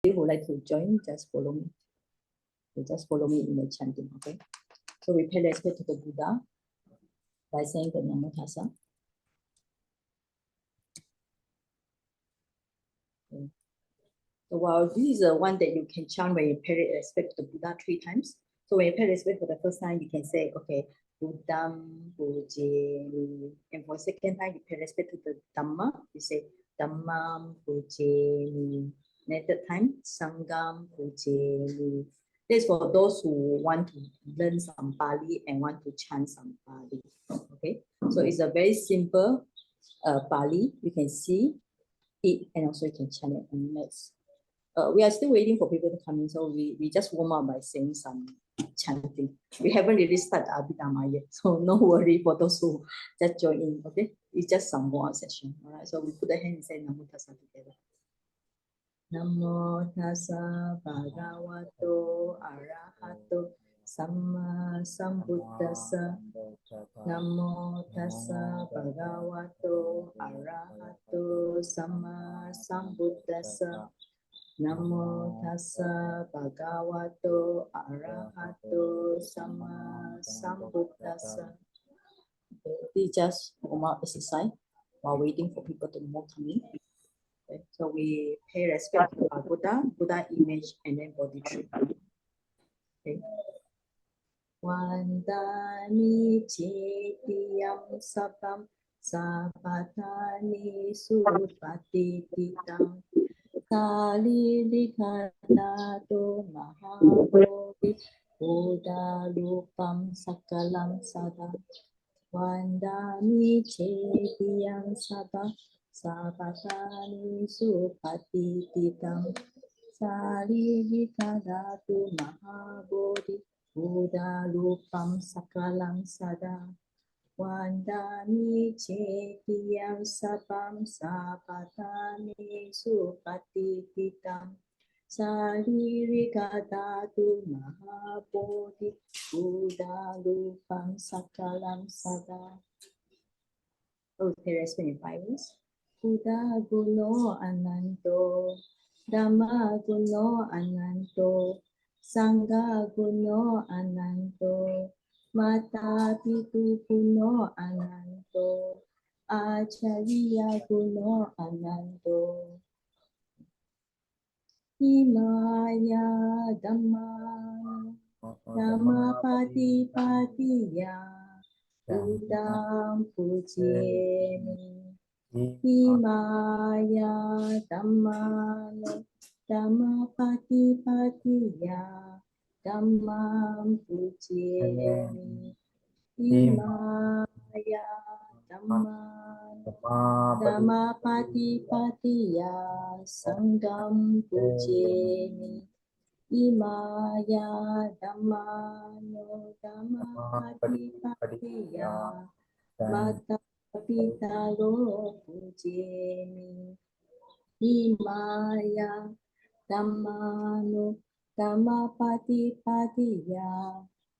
who would like to join, just follow me. You just follow me in the chanting, okay? So we pay respect to the Buddha by saying the Namo Tassa. Okay. So while this is the one that you can chant when you pay respect to the Buddha 3 times. So when you pay respect for the first time, you can say, okay, Buddham Pujemi. And for the second time, you pay respect to the Dhamma, you say Dhammam Pujemi. And third time, Sangham Pujemi. This is for those who want to learn some Pali and want to chant some Pali. Okay, so it's a very simple Pali. You can see it and also you can chant it. And let's we are still waiting for people to come in, so we just warm up by saying some chanting. We haven't really started Abhidhamma yet, so no worry for those who just join in, okay? It's just some warm-up session, all right? So we put the hand and say Namo Tassa together. Namo Tassa Bhagavato Arahato Samma Sambuddhassa. Namo Tassa Bhagavato Arahato Samma Sambuddhassa. Namo Tassa Bhagavato Arahato Samma Sambuddhassa. Okay, we just warm-up exercise while waiting for people to more come in. Okay, so we pay respect to our Buddha image, and then body tree. Okay. Vandami Chetiyam Sapam Sapatani Supatitam Kali Dikadato Mahabodhi Buddha Rupam Sakalam Sada Vandami Chetiyam Sabha Sabatani Supatititam Sali Dikadato Mahabodhi Buddha Rupam Sakalam Sada Vandami Chetiyam Sapam Sapatani Supatititam Saririkadatu Mahabodhi Buddha Rupam Sakalam Sada. Okay, let's finish 5 minutes. Buddha Guno Ananto Dhamma Guno Ananto Sangha Guno Ananto Mata Pitu Guno Ananto Acharya Guno Ananto Himaya Dhamma Dhamma Pati Patiya Buddham Pujemi Himaya Dhammano Dhamma Pati Patiya Dhammam Pujemi Himaya Dhammano Dhamma Pati Patiya Sangham Pujemi Imaya Dhammano Dhamma Pati Patiya Mata Pita Lo Pujemi Imaya Dhammano Dhamma Pati Patiya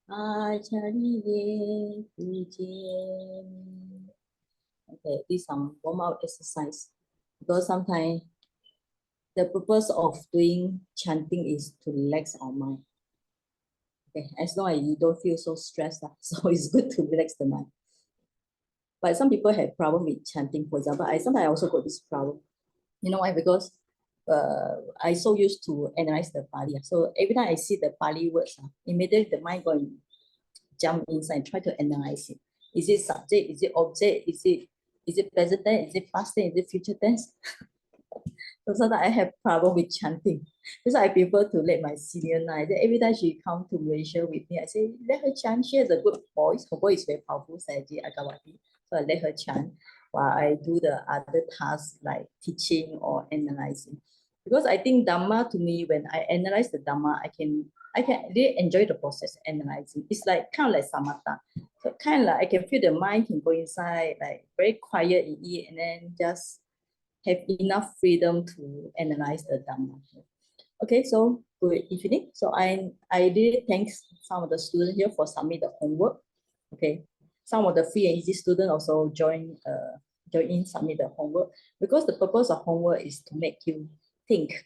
Acharya Pujemi. Okay, this is some warm-up exercise because sometimes the purpose of doing chanting is to relax our mind. Okay, as long as you don't feel so stressed, so it's good to relax the mind. But some people have problem with chanting. For example, sometimes I also got this problem. You know why? Because I so used to analyze the Pali. So every time I see the Pali words, immediately the mind go and jump inside and try to analyze it. Is it subject? Is it object? Is it present tense? Is it past tense? Is it future tense? So sometimes I have problem with chanting. So I prefer to let my senior know. Every time she come to Malaysia with me, I say, let her chant. She has a good voice. Her voice is very powerful, Saji Agawati. So I let her chant while I do the other tasks like teaching or analyzing. Because I think Dhamma to me, when I analyze the Dhamma, I can really enjoy the process of analyzing. It's like kind of like samatha. So kind of like I can feel the mind can go inside, like very quiet in it, and then just have enough freedom to analyze the Dhamma. Okay, so good evening. So I really thank some of the students here for submit the homework. Okay, some of the free and easy students also join in submit the homework because the purpose of homework is to make you think.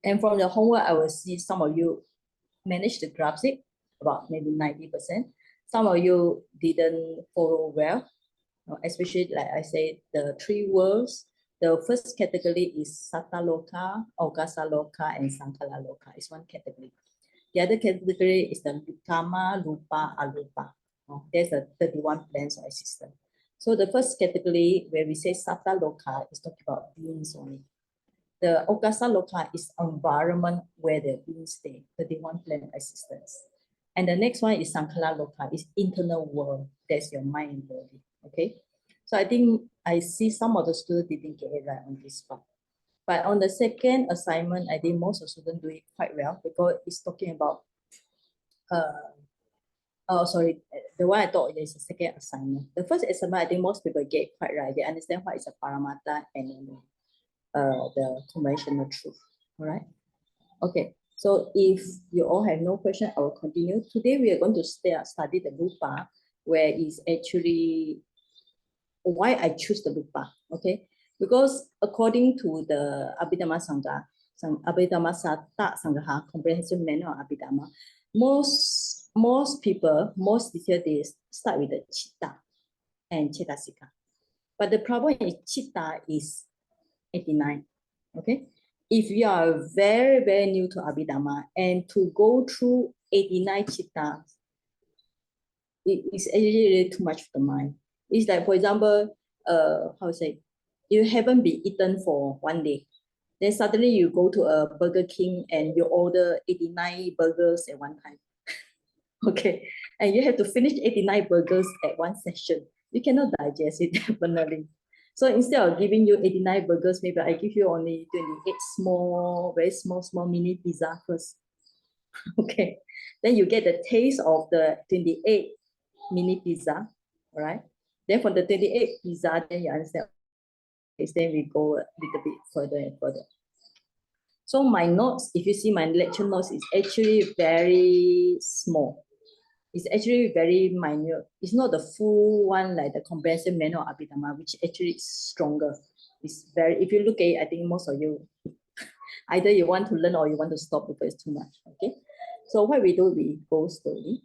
And from the homework, I will see some of you managed to grasp it, about maybe 90%. Some of you didn't follow well, especially like I said, the three words. The first category is Satta Loka, Augasa Loka, and Sankala Loka. It's one category. The other category is the Abhidhamma, Rupa, Arupa. There's a 31 plans of existence. So the first category where we say Satta Loka is talking about beings only. The Augasa Loka is environment where the beings stay, 31 plane of existence. And the next one is Sankala Loka, is internal world. That's your mind and body. Okay. So I think I see some of the students didn't get it right on this part. But on the second assignment, I think most of the students do it quite well because it's talking about, the one I thought is the second assignment. The first assignment, I think most people get quite right. They understand what is a paramata and the conventional truth. All right. Okay. So if you all have no question, I will continue. Today we are going to study the Rupa, where is actually why I choose the Rupa. Okay. Because according to the Abhidhamma Sangha, Abhidhamma Satta Sangha, comprehensive manual of Abhidhamma, most people, most teachers, they start with the Chitta and Chetasika. But the problem is Chitta is 89. Okay. If you are very, very new to Abhidhamma and to go through 89 chittas, it is actually really too much for the mind. It's like, for example, how to say, you haven't been eaten for one day. Then suddenly you go to a Burger King and you order 89 burgers at one time. Okay. And you have to finish 89 burgers at one session. You cannot digest it definitely. So instead of giving you 89 burgers, maybe I give you only 28 small, very small mini pizza first. Okay. Then you get the taste of the 28 mini pizza, all right? Then for the 28 pizza, then you understand, then we go a little bit further and further. So my notes, if you see my lecture notes, is actually very small. It's actually very minute. It's not the full one like the comprehensive manual of Abhidhamma, which actually is stronger. It's very, if you look at it, I think most of you, either you want to learn or you want to stop because it's too much, okay? So what we do, we go slowly.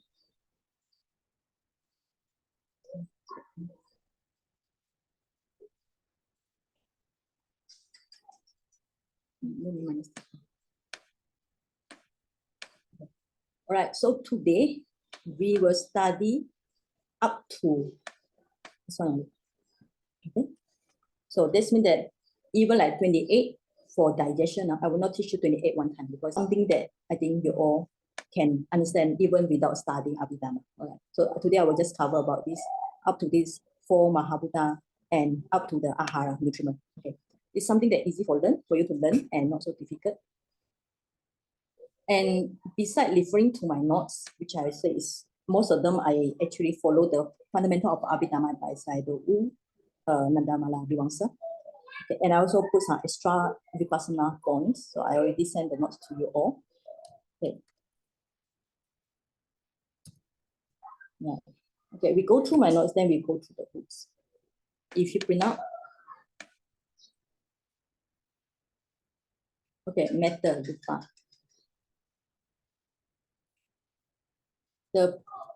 All right, so today we will study up to this one. Okay, so this means that even like 28 for digestion, I will not teach you 28 one time because something that I think you all can understand even without studying Abhidhamma. All right, so today I will just cover about this up to this 4 Mahabhuta and up to the Ahara nutriment. Okay, it's something that easy for you to learn and not so difficult. And beside referring to my notes, which I say is most of them, I actually follow the fundamental of Abhidhamma by Sayadaw U, Nandamala Viwangsa. Okay, and I also put some extra Vipassana points. So I already sent the notes to you all. Okay. Yeah. Okay, we go through my notes, then we go through the books. If you print out. Okay, metta, Rupa.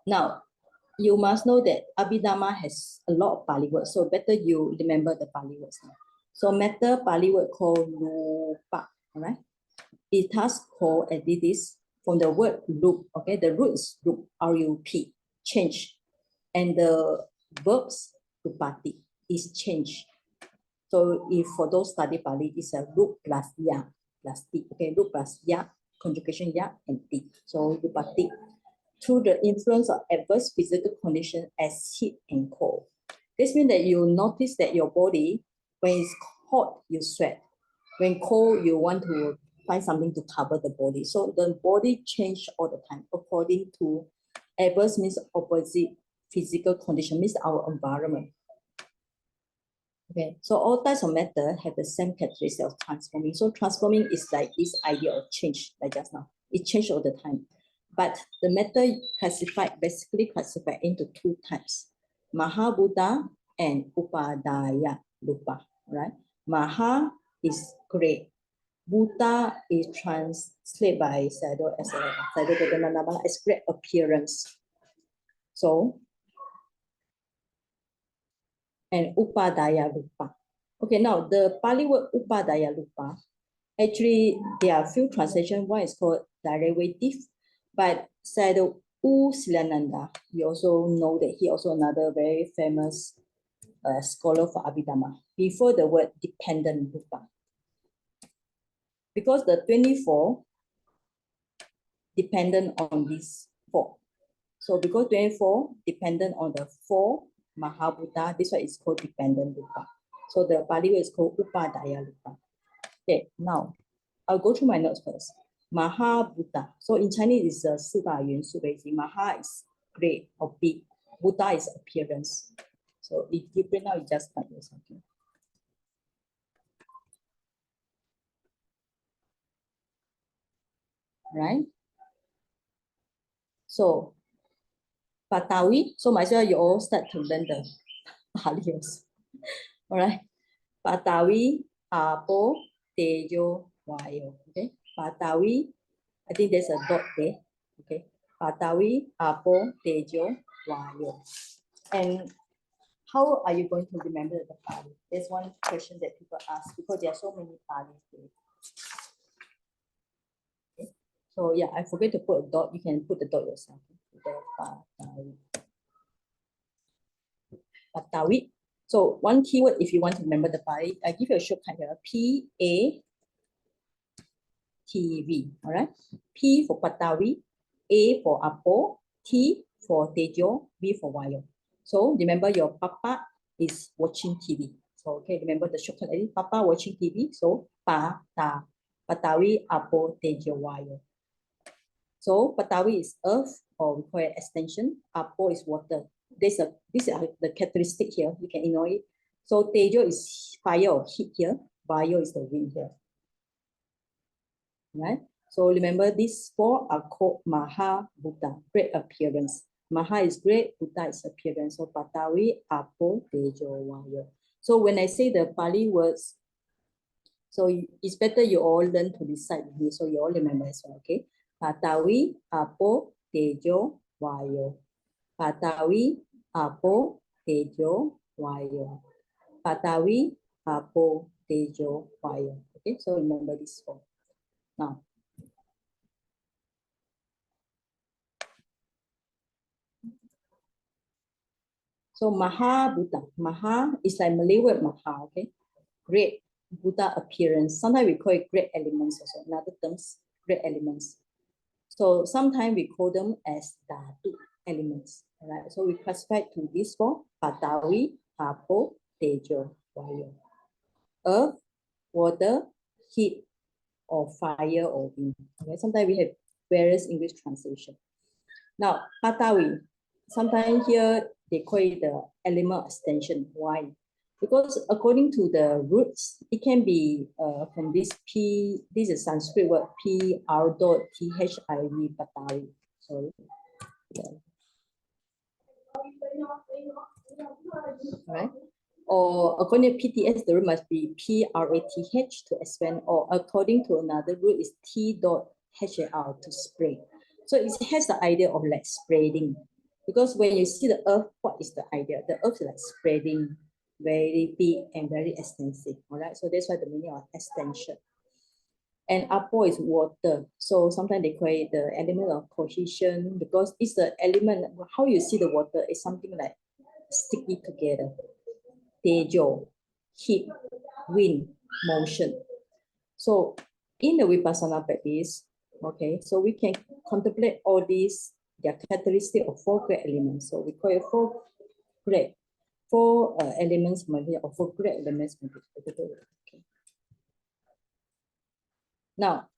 Now, you must know that Abhidhamma has a lot of Pali words, so better you remember the Pali words now. So metta Pali word called Rupa, all right? It has called as it is from the word rup, okay? The root is rup, R-U-P, change. And the verbs rupati is change. So if for those study Pali, it's a rup plus ya plus ti, okay? Rup plus ya, conjugation ya and ti. So rupati. Through the influence of adverse physical condition as heat and cold. This means that you notice that your body, when it's hot, you sweat. When cold, you want to find something to cover the body. So the body changes all the time according to adverse means opposite physical condition, means our environment. Okay, so all types of matter have the same characteristic of transforming. So transforming is like this idea of change, like just now. It changes all the time. But the matter basically classified into two types, Mahabhuta and Upadaya Rupa, right? Maha is great, Buddha is translated by Sayadaw as as great appearance. So, and Upadaya Rupa. Okay, now the Pali word Upadaya Rupa, actually there are few translations. One is called derivative, but Sayadaw U Silananda, you also know that he also another very famous scholar for Abhidhamma, before the word dependent Rupa. Because the 24 dependent on these 4. So because 24 dependent on the 4 Mahabhuta, this one is called dependent Rupa. So the Pali word is called Upadaya Rupa. Okay, now I'll go through my notes first. Mahabhuta. So in Chinese, it's 四大元素 basically. Maha is great or big. Bhuta is appearance. So if you print out, you just type yourself. Right? So Patawi. So might as well you all start to learn the Pali also. All right. Patawi, Apo, Tejo, Vayo. Okay. Patawi, I think there's a dot there. Okay. Patawi, Apo, Tejo, Vayo. And how are you going to remember the Pali? There's one question that people ask because there are so many Pali. Okay. So yeah, I forget to put a dot. You can put the dot yourself. The Patawi. Patawi. So one keyword, if you want to remember the Pali, I give you a shortcut here. P-A-T-V. All right. P for Patawi, A for Apo, T for Tejo, V for Vayo. So remember your Papa is watching TV. So okay, remember the shortcut. Papa watching TV. So Patawi, Apo, Tejo, Vayo. So Patawi is earth, or we call it extension. Apo is water. These are the characteristic here. You can ignore it. So Tejo is fire or heat here. Vayo is the wind here. Right? So remember these 4 are called Maha Buddha, great appearance. Maha is great, Buddha is appearance. So Patawi, Apo, Tejo, Vayo. So when I say the Pali words, so it's better you all learn to recite with me, so you all remember as well, okay? Patawi, Apo, Tejo, Vayo. Patawi, Apo, Tejo, Vayo. Patawi, Apo, Tejo, Vayo. Okay, so remember this 4. Now, so Maha Buddha. Maha is like Malay word Maha, okay? Great Buddha appearance. Sometimes we call it great elements also. In other terms, great elements. So sometimes we call them as Dhatu elements. All right. So we classify to these 4: Patawi, Apo, Tejo, Vayo. Earth, water, heat, or fire, or wind. Okay. Sometimes we have various English translation. Now, Patawi. Sometimes here they call it the element extension. Why? Because according to the roots, it can be from this P, this is Sanskrit word P-R-T-H-I-V, Patawi. Sorry. Yeah. All right. Or according to PTS, the root must be P-R-A-T-H to expand, or according to another root is T.H-A-R to spread. So it has the idea of like spreading. Because when you see the earth, what is the idea? The earth is like spreading, very big and very extensive. All right. So that's why the meaning of extension. And Apo is water. So sometimes they call it the element of cohesion, because it's the element, how you see the water is something like sticky together. Tejo, heat, wind, motion. So in the Vipassana practice, okay, so we can contemplate all these, their characteristic of 4 great elements. So we call it 4 great, 4 elements, or 4 great elements. Okay. Now,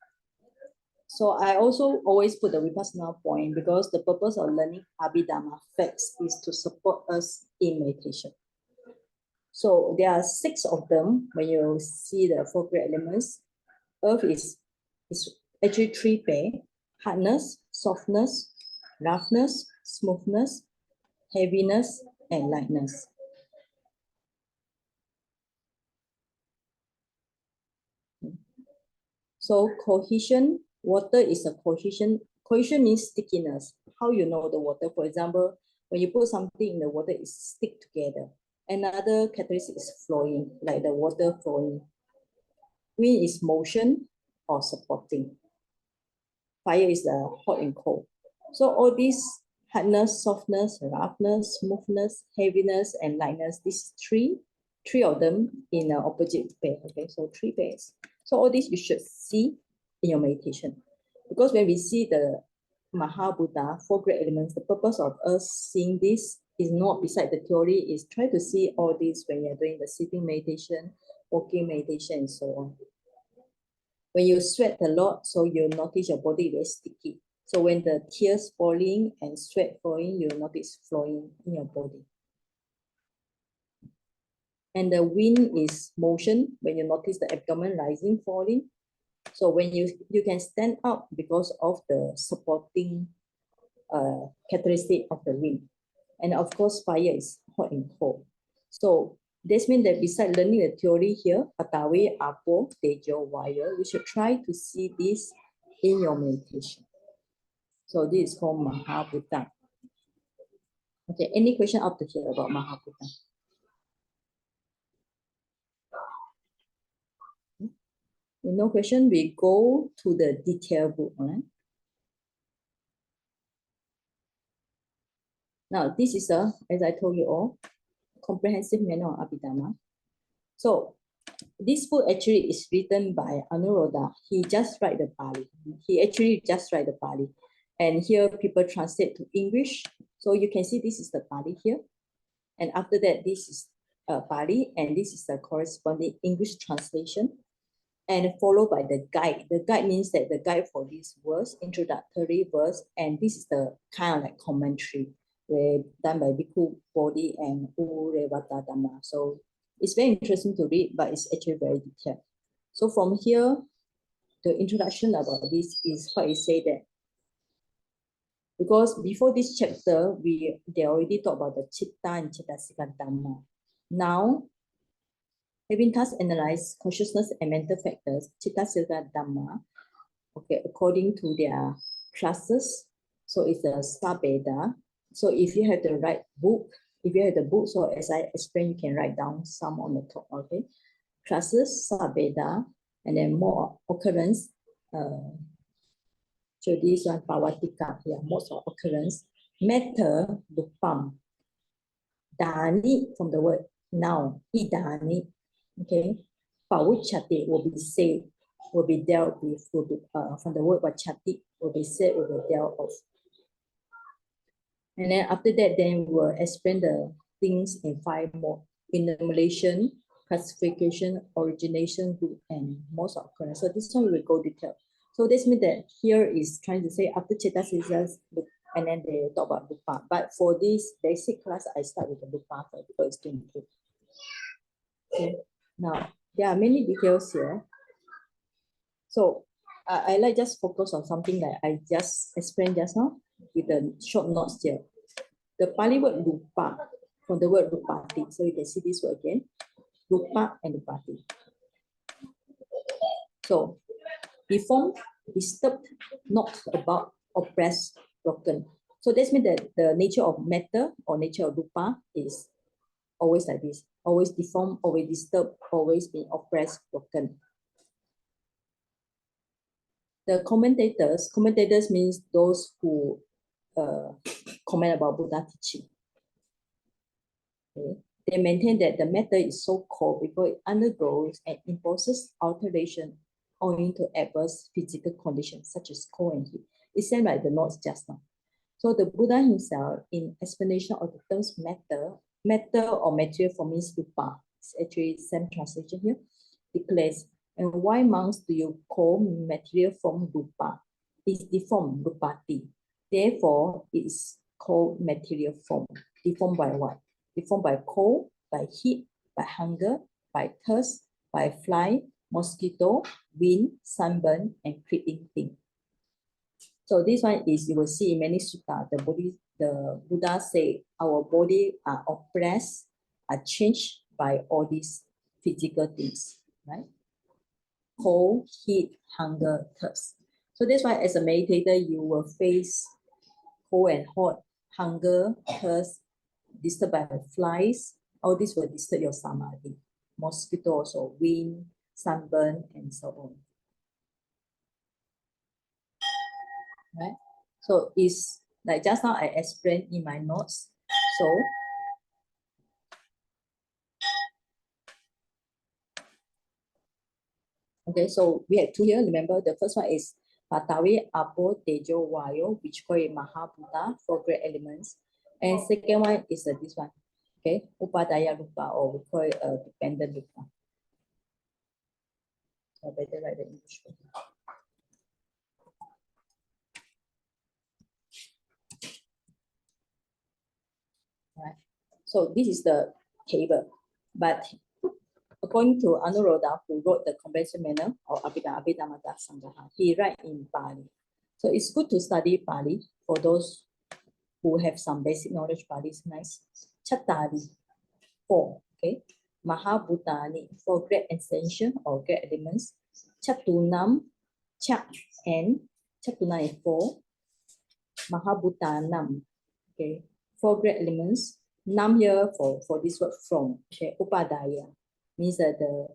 so I also always put the Vipassana point, because the purpose of learning Abhidhamma facts is to support us in meditation. So there are 6 of them. When you see the 4 great elements, earth is actually 3 pair: hardness, softness, roughness, smoothness, heaviness, and lightness. So cohesion, water is a cohesion. Cohesion means stickiness. How you know the water? For example, when you put something in the water, it stick together. Another characteristic is flowing, like the water flowing. Wind is motion or supporting. Fire is the hot and cold. So all these hardness, softness, roughness, smoothness, heaviness, and lightness, these three of them in an opposite pair. Okay, so three pairs. So all these you should see in your meditation. Because when we see the Mahabuddha, four great elements, the purpose of us seeing this is not beside the theory, is try to see all this when you're doing the sitting meditation, walking meditation, and so on. When you sweat a lot, so you'll notice your body very sticky. So when the tears falling and sweat falling, you'll notice flowing in your body. And the wind is motion, when you notice the abdomen rising, falling. So when you can stand up because of the supporting characteristic of the wind. And of course, fire is hot and cold. So this means that besides learning the theory here, Patawe, Apo, Tejo, Wire, we should try to see this in your meditation. So this is called Mahabuddha. Okay, any question up to here about Mahabuddha? No question, we go to the detailed book. Right? Now, this is as I told you all, comprehensive manual of Abhidhamma. So this book actually is written by Anuruddha. He just write the Pali. He actually just write the Pali. And here people translate to English. So you can see this is the Pali here. And after that, this is Pali, and this is the corresponding English translation. And followed by the guide. The guide means that the guide for this verse, introductory verse, and this is the kind of like commentary done by Bhikkhu Bodhi and Urevata Dhamma. So it's very interesting to read, but it's actually very detailed. So from here, the introduction about this is what it say that because before this chapter, they already talked about the Chitta and Chittasika Dhamma. Now, having thus analyzed consciousness and mental factors, Chittasika Dhamma, okay, according to their classes, so it's a Sabeda. So if you have the right book, so as I explained, you can write down some on the top, okay? Classes, Sabeda, and then more occurrence. So this one, Pavatika, yeah, most of occurrence. Matter, Rupam. Dani, from the word now, Idani, okay? Pavuchati will be said, will be dealt with, will be, from the word Vachati, will be said, will be dealt of. And then after that, then we'll explain the things in 5 more: enumeration, classification, origination, group, and most occurrence. So this one we will go detail. So this means that here is trying to say after Chittasika, and then they talk about Rupa. But for this basic class, I start with the Rupa first because it's too important. Okay. Now, there are many details here. So I like just focus on something that I just explained just now with the short notes here. The Pali word Rupa, from the word Rupati. So you can see this word again, Rupa and Rupati. So, deformed, disturbed, knocked about, oppressed, broken. So this means that the nature of matter or nature of Rupa is always like this, always deformed, always disturbed, always being oppressed, broken. The commentators means those who comment about Buddha teaching. Okay. They maintain that the matter is so cold because it undergoes and imposes alteration owing to adverse physical conditions such as cold and heat. It's same like the notes just now. So the Buddha himself, in explanation of the terms matter or material form means Rupa. It's actually same translation here. Declares, and why monks do you call material form Rupa? It's deformed, Rupati. Therefore, it's called material form. Deformed by what? Deformed by cold, by heat, by hunger, by thirst, by fly, mosquito, wind, sunburn, and creeping thing. So this one is, you will see in many sutta, the Buddha say our body are oppressed, are changed by all these physical things, right? cold, heat, hunger, thirst. So that's why as a meditator, you will face cold and hot, hunger, thirst, disturbed by flies. All this will disturb your samadhi. Mosquitoes or wind, sunburn, and so on. Right? So it's like just now I explained in my notes. So okay, so we have two here. Remember, the first one is Patavi, Apo, Tejo, Vayo, which call it Mahabhuta, four great elements. And second one is this one. Okay, Upadaya Rupa, or we call it dependent Rupa. So I better write the English one. Right. So this is the table, but according to Anuruddha, who wrote the conventional manner or Abhidhamma Sangaha, he write in Pali. So it's good to study Pali for those who have some basic knowledge. Pali is nice. Chattari, four, okay. Mahabhutani, four great essential or great elements. Chatunam, Chat and Chatunam is four. Mahabhutanam, okay. Four great elements. Nam here for this word from, okay. Upadaya means that the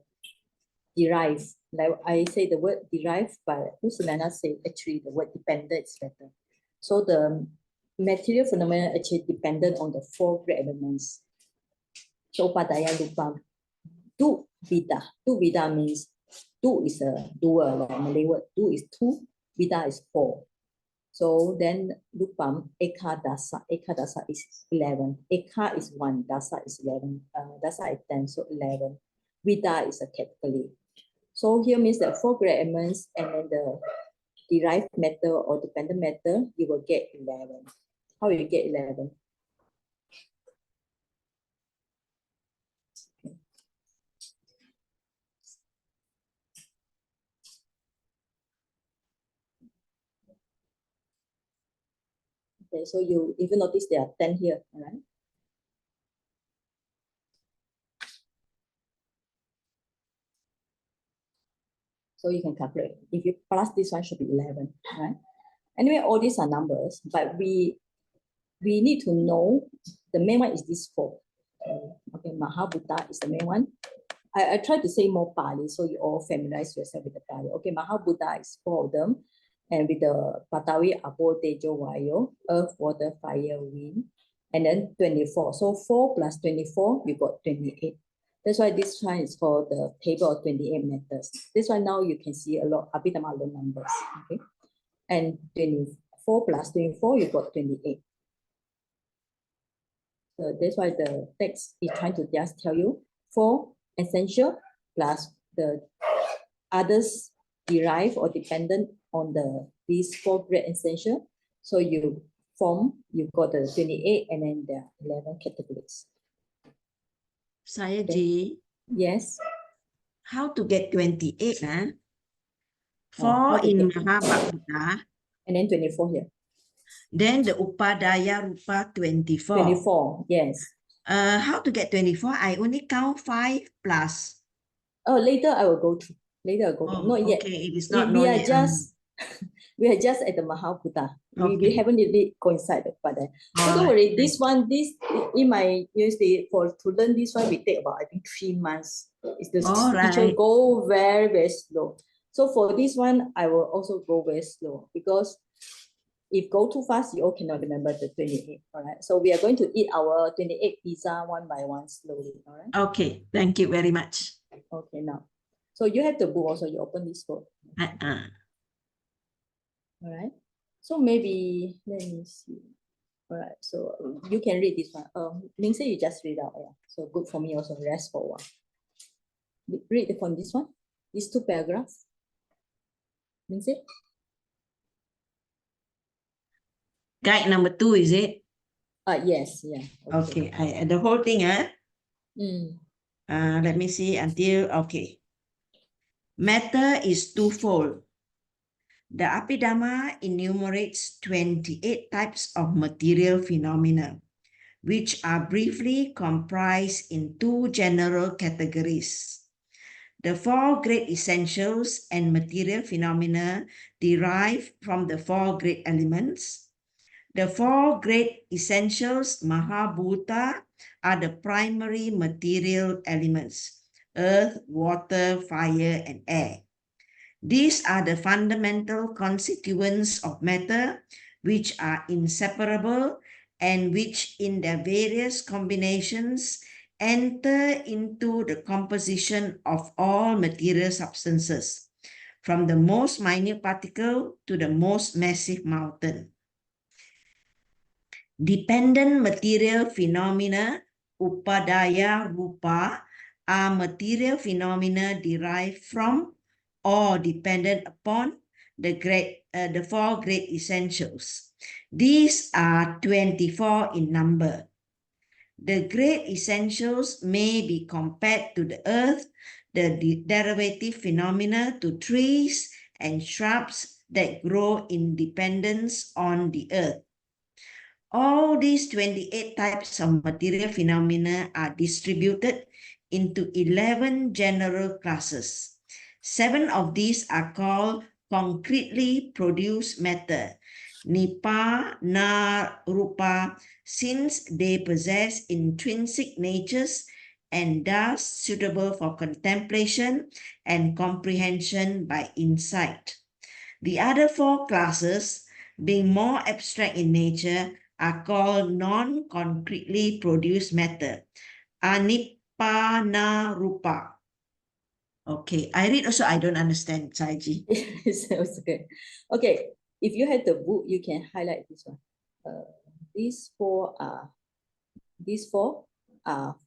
derive. Like I say the word derive, but Usulana say actually the word dependent is better. So the material phenomena actually dependent on the four great elements. So Upadaya Rupa. Tu vida. Tu vida means tu is a doer, like Malay word. Tu is two, vida is four. So then Rupam, Eka Dasa. Eka Dasa is 11. Eka is 1, Dasa is 11. Dasa is 10, so 11. Vida is a category. So here means that four great elements and then the derived matter or dependent matter, you will get 11. How you get 11? Okay, so you even notice there are 10 here, all right? So you can calculate. If you plus this one, should be 11, right? Anyway, all these are numbers, but we need to know the main one is this four. Okay, Mahabhuta is the main one. I try to say more Pali, so you all familiarize yourself with the Pali. Okay, Mahabhuta is four of them, and with the Patavi, Apo, Tejo, Vayo, earth, water, fire, wind, and then 24. So 4 plus 24, you got 28. That's why this one is called the table of 28 matters. This one now you can see a lot of Abhidhamma numbers. Okay, and 24 plus 24, you got 28. So that's why the text is trying to just tell you 4 essential plus the others derived or dependent on these 4 great essential. So you got the 28 and then there are 11 categories. Saya Ji, Yes. how to get 28? 4 in Mahabhuta. And then 24 here. Then the Upadaya Rupa 24. 24, yes. How to get 24? I only count 5 plus. Oh, later I will go through. Later I'll go through. Not yet. Okay, it is not we are yet. just we are just at the Mahabhuta. We haven't really coincided but then. So don't worry, this in my university to learn this one, we take about I think 3 months. It's the teacher go very, very slow. So for this one, I will also go very slow because if go too fast, you all cannot remember the 28. All right. So we are going to eat our 28 pizza one by one slowly. All right. Okay. Thank you very much. Okay, now. So you have the book also. You open this book. All right. So maybe let me see. All right. So you can read this one. Lindsay, you just read out. Yeah. So good for me also. Rest for a while. Read from this one. These 2 paragraphs. Lindsay. Guide number 2, is it? Yes, yeah. Okay, the whole thing, Mm. Let me see until, okay. Matter is twofold. The Abhidhamma enumerates 28 types of material phenomena, which are briefly comprised in 2 general categories. The four great essentials and material phenomena derive from the four great elements. The four great essentials, Mahabhuta, are the primary material elements: earth, water, fire, and air. These are the fundamental constituents of matter, which are inseparable and which in their various combinations enter into the composition of all material substances, from the most minute particle to the most massive mountain. Dependent material phenomena, upadaya rupa, are material phenomena derived from or dependent upon the four great essentials. These are 24 in number. The great essentials may be compared to the earth, the derivative phenomena to trees and shrubs that grow in dependence on the earth. All these 28 types of material phenomena are distributed into 11 general classes. 7 of these are called concretely produced matter, nipa, na, rupa, since they possess intrinsic natures and thus suitable for contemplation and comprehension by insight. The other 4 classes, being more abstract in nature, are called non-concretely produced matter, anippana rupa. Okay, I read also, I don't understand, Saiji. It's okay. Okay, if you had the book, you can highlight this one. These four are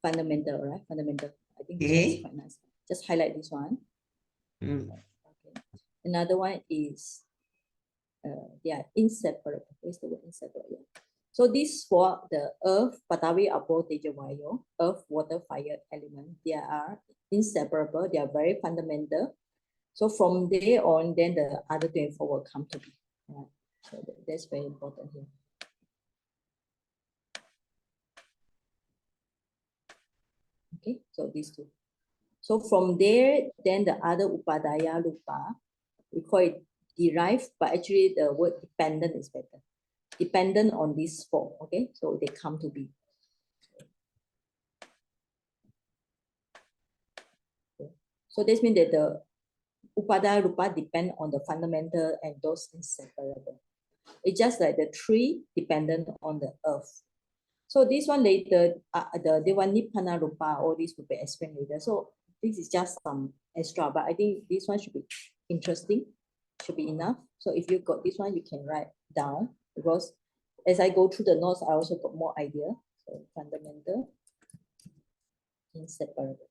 fundamental, right? Fundamental. I think this one is quite nice. Just highlight this one. Okay. Another one is they are inseparable. Where's the word inseparable? Yeah. So these four, the earth, Patavi, Apo, Teja, Vayu, earth, water, fire element, they are inseparable. They are very fundamental. So from there on, then the other 24 will come to be. Right? So that's very important here. Okay, so these two. So from there, then the other Upadaya Rupa, we call it derived, but actually the word dependent is better. Dependent on these four, okay? So they come to be. So this means that the Upadaya Rupa depend on the fundamental and those inseparable. It's just like the tree dependent on the earth. So this one later, the one Nibbana Rupa, all this will be explained later. So this is just some extra, but I think this one should be interesting, should be enough. So if you got this one, you can write down, because as I go through the notes, I also got more idea. So fundamental, inseparable.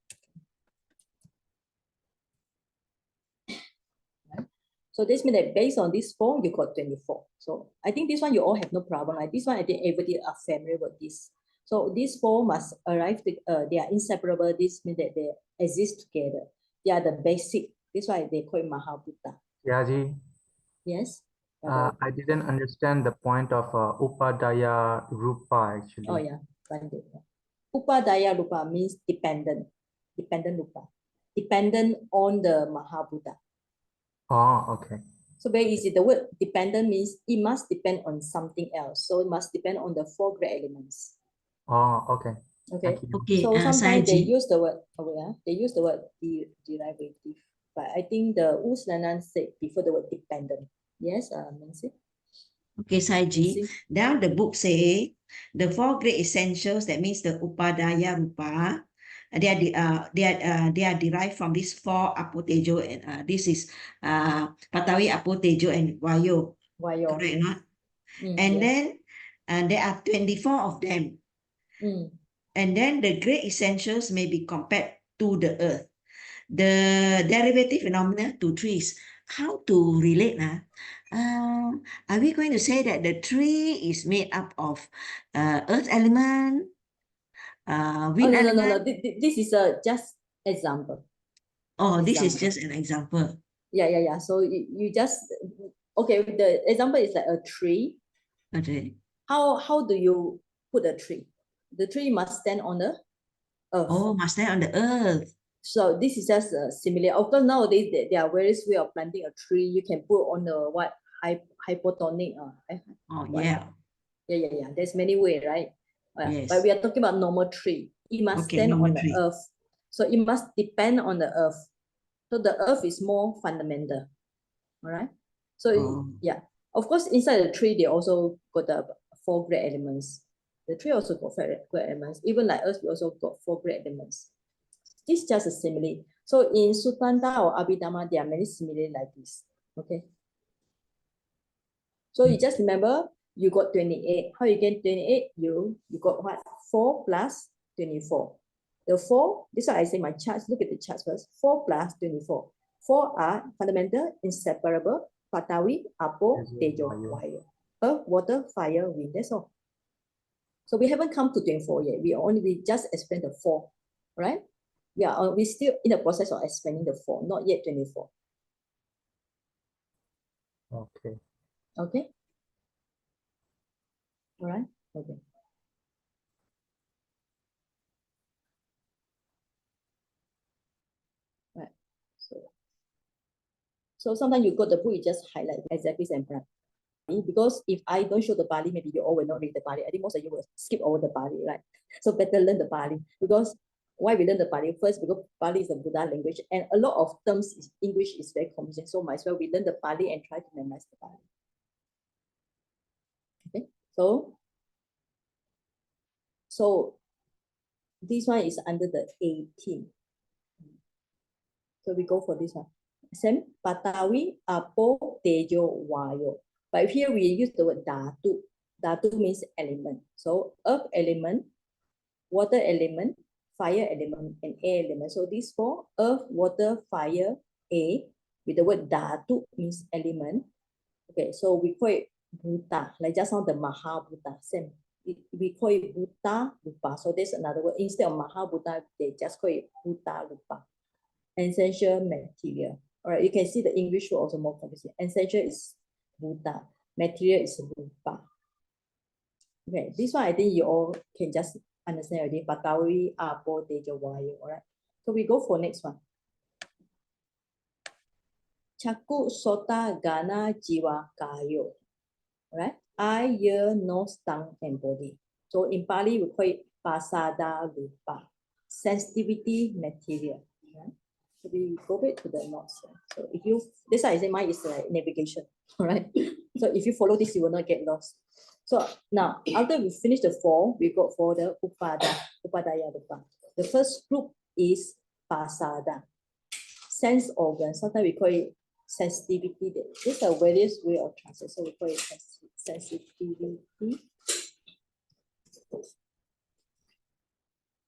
Right? So this means that based on this 4, you got 24. So I think this one you all have no problem. Like this one, I think everybody are familiar with this. So these 4 must arrive, they are inseparable. This means that they exist together. They are the basic. That's why they call it Mahabhuta. Yaji, Yes? I didn't understand the point of Upadaya Rupa actually. Oh yeah, Upadaya Rupa means dependent. Dependent Rupa. Dependent on the Mahabhuta. Oh, okay. So very easy. The word dependent means it must depend on something else. So it must depend on the 4 great elements. Oh, okay. Okay. Okay, So sometimes they Saiji. use the word, they use the word derivative. But I think the Usnanan said before the word dependent. Yes, Nancy? Okay, Saiji. Nancy? Now the book say the 4 great essentials, that means the Upadaya Rupa, they are derived from these 4 Apotejo, and this is Patawi, Apotejo, and Vayu. Vayu. Correct, not? And yes. then there are 24 of them. And then the great essentials may be compared to the earth. The derivative phenomena to trees. How to relate? Are we going to say that the tree is made up of earth element, wind element? No. This is just example. Oh, this is just an example. Yeah. So you just, okay, the example is like a tree. Okay. How do you put a tree? The tree must stand on the earth. Oh, must stand on the earth. So this is just similar. Of course, nowadays there are various way of planting a tree. You can put on the what hypotonic. Oh, what? yeah. Yeah. There's many way, right? Yes. But we are talking about normal tree. It must Okay, stand on normal the tree. earth. So it must depend on the earth. So the earth is more fundamental. All right. So Oh. yeah, of course, inside the tree they also got the 4 great elements. The tree also got 4 great elements. Even like us, we also got 4 great elements. This is just a simile. So in Sutanta or Abhidhamma, there are many simile like this. Okay. So you just remember you got 28. How you get 28? You got what? 4 plus 24. The 4, this is why I say my charts. Look at the charts first. 4 plus 24. 4 are fundamental, inseparable, Patawi, Apo, Tejo, Vayu. Earth, water, fire, wind. That's all. So we haven't come to 24 yet. We just explained the 4, right? We still in the process of explaining the 4, not yet 24. Okay. Okay. All right. Okay. Right. So sometimes you got the book, you just highlight exactly and Bali. Because if I don't show the Bali, maybe you all will not read the Bali. I think most of you will skip over the Bali, right? So better learn the Bali. Because why we learn the Bali? First, because Bali is a Buddha language, and a lot of terms English is very confusing. So might as well we learn the Bali and try to memorize the Bali. Okay. So this one is under the 18. So we go for this one. Same, Patawi, Apo, Tejo, Vayo. But here we use the word Dhatu. Dhatu means element. So earth element, water element, fire element, and air element. So these 4, earth, water, fire, air, with the word Dhatu means element. Okay, so we call it Bhuta, like just now the Mahabhuta, same. We call it Bhuta Rupa. So there's another word. Instead of Mahabhuta, they just call it Bhuta Rupa. Essential material. All right, you can see the English word also more confusing. Essential is Bhuta, material is Rupa. Okay, this one I think you all can just understand already. Patawi, Apo, Tejo, Vayu. All right, so we go for next one. Chaku, Sota, Gana, Jiva, Kayo. All right, eye, ear, nose, tongue, and body. So in Pali, we call it Pasada Rupa, sensitivity material. Right? So we go back to the notes. So if you, this I say mine is like navigation, all right? So if you follow this, you will not get lost. So now, after we finish the 4, we go for the Upadaya Rupa. The first group is Pasada, sense organ. Sometimes we call it sensitivity. These are various way of translation. So we call it sensitivity.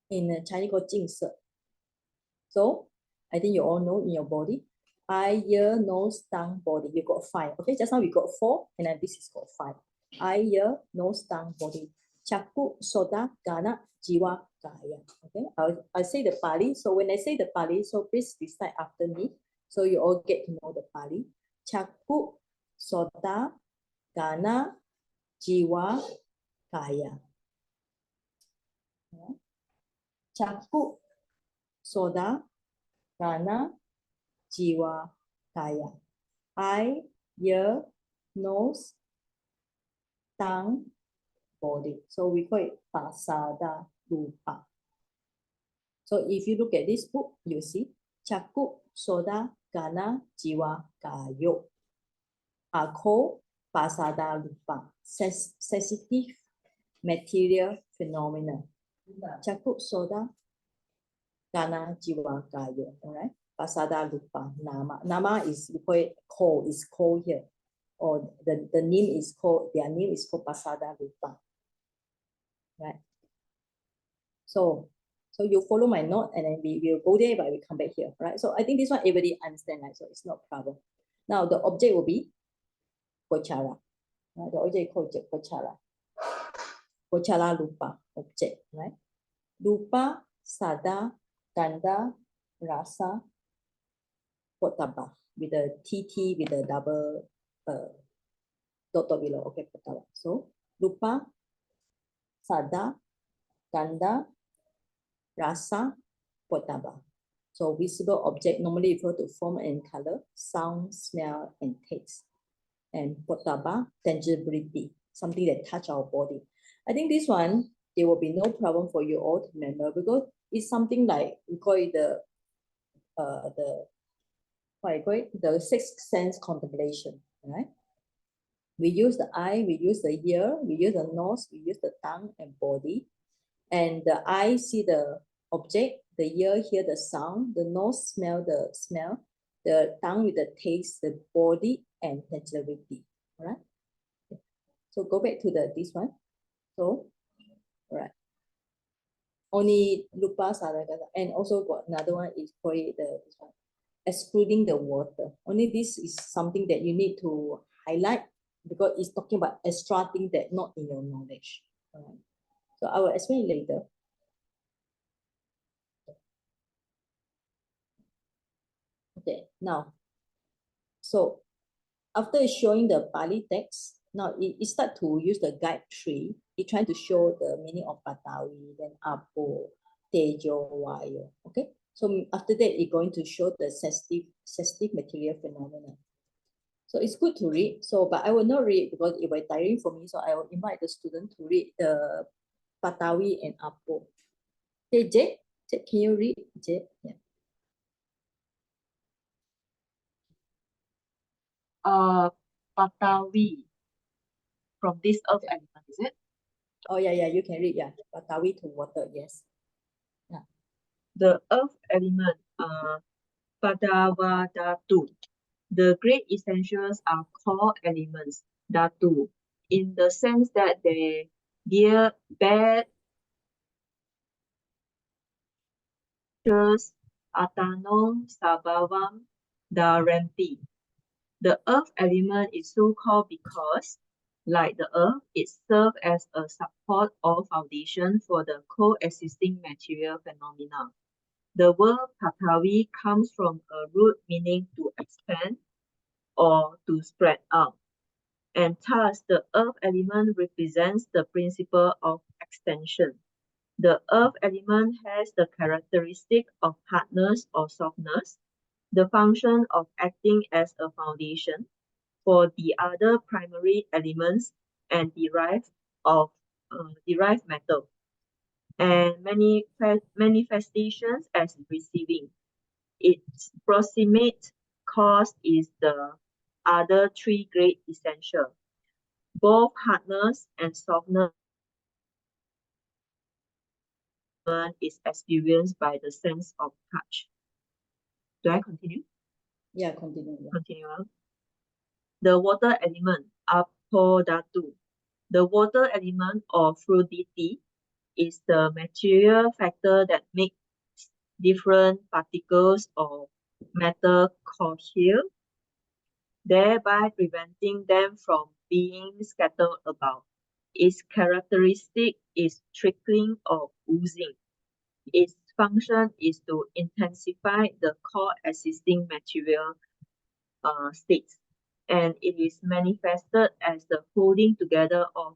In Chinese called 近色. So I think you all know in your body, eye, ear, nose, tongue, body. You got 5. Okay, just now we got 4, and then this is got 5. Eye, ear, nose, tongue, body. Chaku, Sota, Gana, Jiva, Kaya. Okay, I'll say the Pali. So when I say the Pali, so please recite after me. So you all get to know the Pali. Chaku, Sota, Gana, Jiva, Kaya. Chaku, Soda, Gana, Jiva, Kaya. Eye, ear, nose, tongue, body. So we call it Pasada Rupa. So if you look at this book, you see Chaku, Soda, Gana, Jiva, Kayo are called Pasada Rupa, sensitive material phenomena. Chaku, Soda, Gana, Jiva, Kayo. All right. Pasada Rupa, Nama. Nama is, we call it call, is called here. Or the name is called, their name is called Pasada Rupa. Right? So you follow my note and then we will go there, but we come back here, right? So I think this one everybody understand, right? So it's not problem. Now the object will be Gochara. Right? The object called Gochara. Gochara Rupa, object, right? Rupa, Sada, Ganda, Rasa, Potaba, with the TT with the double dot below. Okay, Potaba. So Rupa, Sada, Ganda, Rasa, Potaba. So visible object normally refer to form and color, sound, smell, and taste. And potaba, tangibility, something that touch our body. I think this one, there will be no problem for you all to remember because it's something like, we call it the sixth sense contemplation, right? We use the eye, we use the ear, we use the nose, we use the tongue and body. And the eye see the object, the ear hear the sound, the nose smell the smell, the tongue with the taste, the body and tangibility. All right. So go back to this one. So, all right. Only Rupa Sadhagata, and also got another one is for this one, excluding the water. Only this is something that you need to highlight because it's talking about extra thing that not in your knowledge. All right. So I will explain later. Okay, now, so after showing the Pali text, now it start to use the guide tree. It trying to show the meaning of Patawi, then Apo, Tejo, Vayo. Okay, so after that, it's going to show the sensitive material phenomena. So it's good to read. So, but I will not read because it will be tiring for me. So I will invite the student to read the Patawi and Apo. Okay, Jay, can you read? Jay, yeah. Patawi from this earth element, is it? Oh yeah, you can read. Yeah, Patawi to water. Yes. Yeah. The earth element, Padavadatu. The great essentials are core elements, Dhatu, in the sense that they bear Atano Sabhavam Dharanti. The earth element is so called because, like the earth, it serves as a support or foundation for the coexisting material phenomena. The word Patavi comes from a root meaning to expand or to spread out, and thus the earth element represents the principle of extension. The earth element has the characteristic of hardness or softness, the function of acting as a foundation for the other primary elements and derived metal, and manifestations as receiving. Its proximate cause is the other three great essential. Both hardness and softness is experienced by the sense of touch. Do I continue? Yeah, continue. Yeah. Continue. The water element, Apodhatu. The water element or fluidity is the material factor that makes different particles of matter cohere, thereby preventing them from being scattered about. Its characteristic is trickling or oozing. Its function is to intensify the coexisting material states, and it is manifested as the holding together or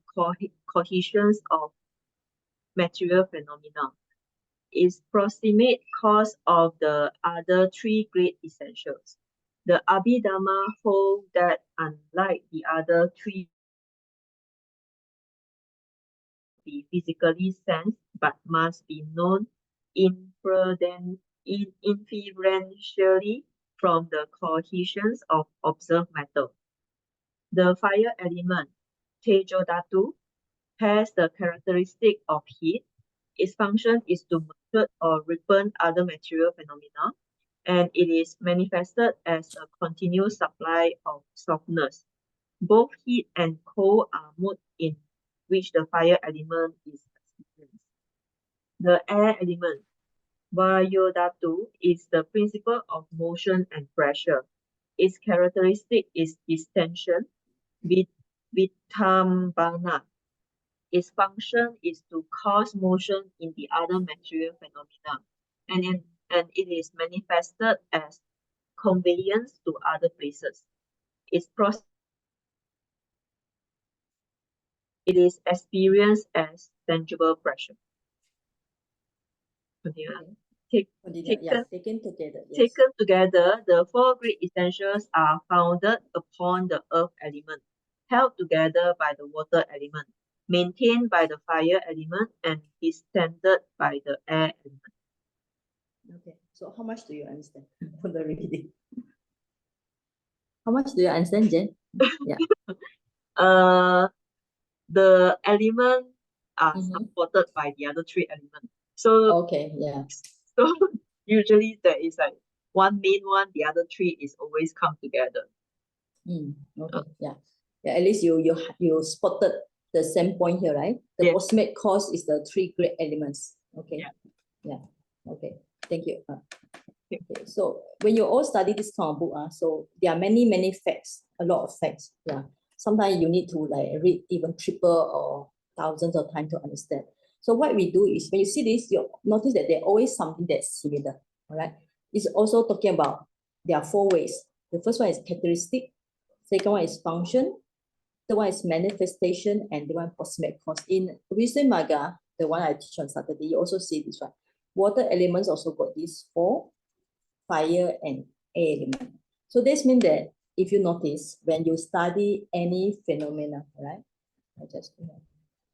cohesion of material phenomena. Is proximate cause of the other three great essentials. The Abhidhamma hold that unlike the other three, be physically sensed but must be known inferentially from the cohesions of observed matter. The fire element, Tejodhatu, has the characteristic of heat. Its function is to melt or ripen other material phenomena, and it is manifested as a continuous supply of softness. Both heat and cold are modes in which the fire element is experienced. The air element, Vayodhatu, is the principle of motion and pressure. Its characteristic is distension, Vitambana. Its function is to cause motion in the other material phenomena, and it is manifested as conveyance to other places. Its process, it is experienced as tangible pressure. Continue. take, Yeah, taken together. Yes. taken together, the four great essentials are founded upon the earth element, held together by the water element, maintained by the fire element, and distended by the air element. Okay. So how much do you understand for the reading? How much do you understand, Jen? Yeah. The element are Mhm. supported by the other three elements. So Okay. Yeah. so usually there is like one main one, the other three is always come together. Okay. Yeah. Yeah. At least you spotted the same point here, right? The Yes. proximate cause is the three great elements. Okay. Yeah. Yeah. Okay. Thank you. Okay. So when you all study this kind of book, so there are many facts, a lot of facts. Yeah. Sometimes you need to like read even triple or thousands of times to understand. So what we do is when you see this, you notice that there's always something that's similar. All right. It's also talking about there are four ways. The first one is characteristic. Second one is function. The one is manifestation, and the one proximate cause. In Abhidhamma, the one I teach on Saturday, you also see this one. Water elements also got these four, fire and air element. So this means that if you notice when you study any phenomena, right? I just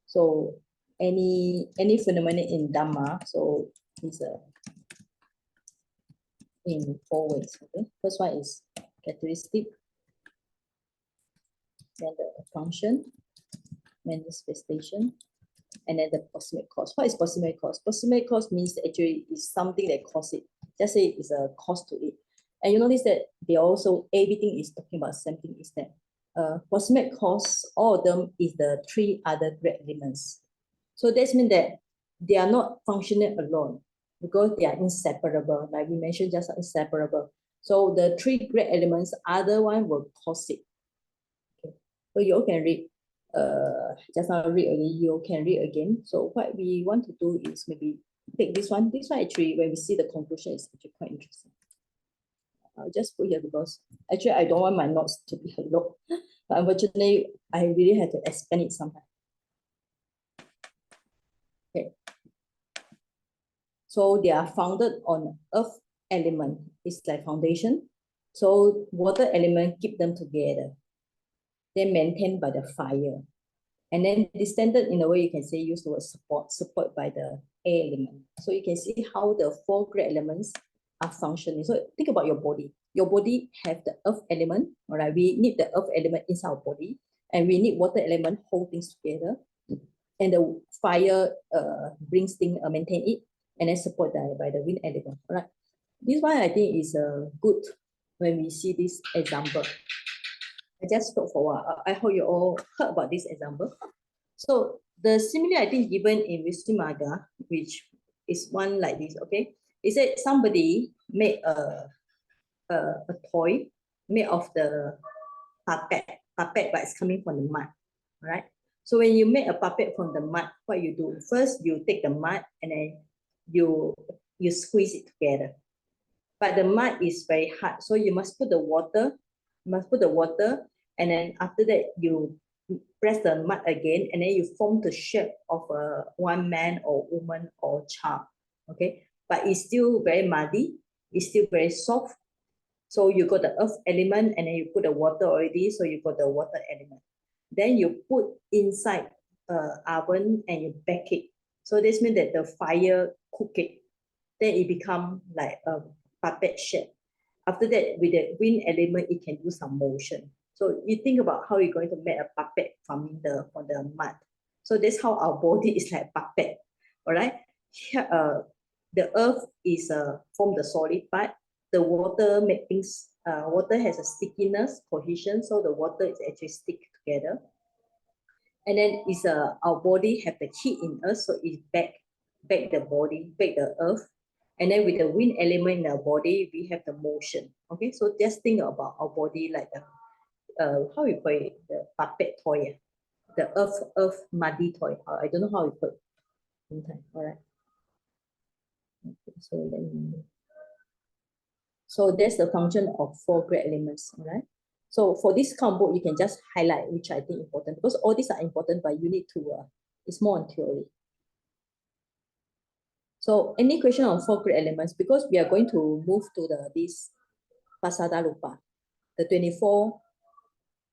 so any phenomena in Dhamma, so it's in four ways. Okay, first one is characteristic, then the function, manifestation, and then the proximate cause. What is proximate cause? Proximate cause means actually is something that causes it. Just say it's a cause to it. And you notice that they also, everything is talking about something is that proximate cause, all of them is the three other great elements. So that means that they are not functioning alone because they are inseparable. Like we mentioned, just inseparable. So the three great elements, other one will cause it. Okay. So you all can read just now read again, you can read again. So what we want to do is maybe take this one. This one actually, when we see the conclusion, is actually quite interesting. I'll just put here because actually I don't want my notes to be a lot, but unfortunately I really had to expand it somehow. Okay. So they are founded on earth element. It's like foundation. So water element keep them together. They're maintained by the fire. And then distended in a way you can say use the word support by the air element. So you can see how the four great elements are functioning. So think about your body. Your body have the earth element, all right? We need the earth element inside our body, and we need water element hold things together. And the fire brings things, maintain it, and then support by the wind element, all right? This one I think is good when we see this example. I just spoke for a while. I hope you all heard about this example. So the simile I think given in Abhidhamma, which is one like this, okay? Is that somebody made a toy made of the puppet, but it's coming from the mud, right? So when you make a puppet from the mud, what you do? First, you take the mud and then you squeeze it together. But the mud is very hard, so you must put the water, and then after that you press the mud again, and then you form the shape of a one man or woman or child. Okay, but it's still very muddy, it's still very soft. So you got the earth element, and then you put the water already, so you got the water element. Then you put inside oven and you bake it. So this means that the fire cook it. Then it become like a puppet shape. After that, with the wind element, it can do some motion. So you think about how you're going to make a puppet from the mud. So that's how our body is like puppet. All right. The earth is from the solid part. The water make things. Water has a stickiness, cohesion. So the water is actually stick together. And then is our body have the heat in us, so it back the body, back the earth. And then with the wind element in our body, we have the motion. Okay, so just think about our body like the how you call it, the puppet toy, the earth muddy toy. I don't know how you put it. All right. Okay, so then so that's the function of four great elements. All right. So for this combo, you can just highlight which I think important, because all these are important, but you need to it's more on theory. So any question on 4 great elements, because we are going to move to this Pasada Rupa, the 24.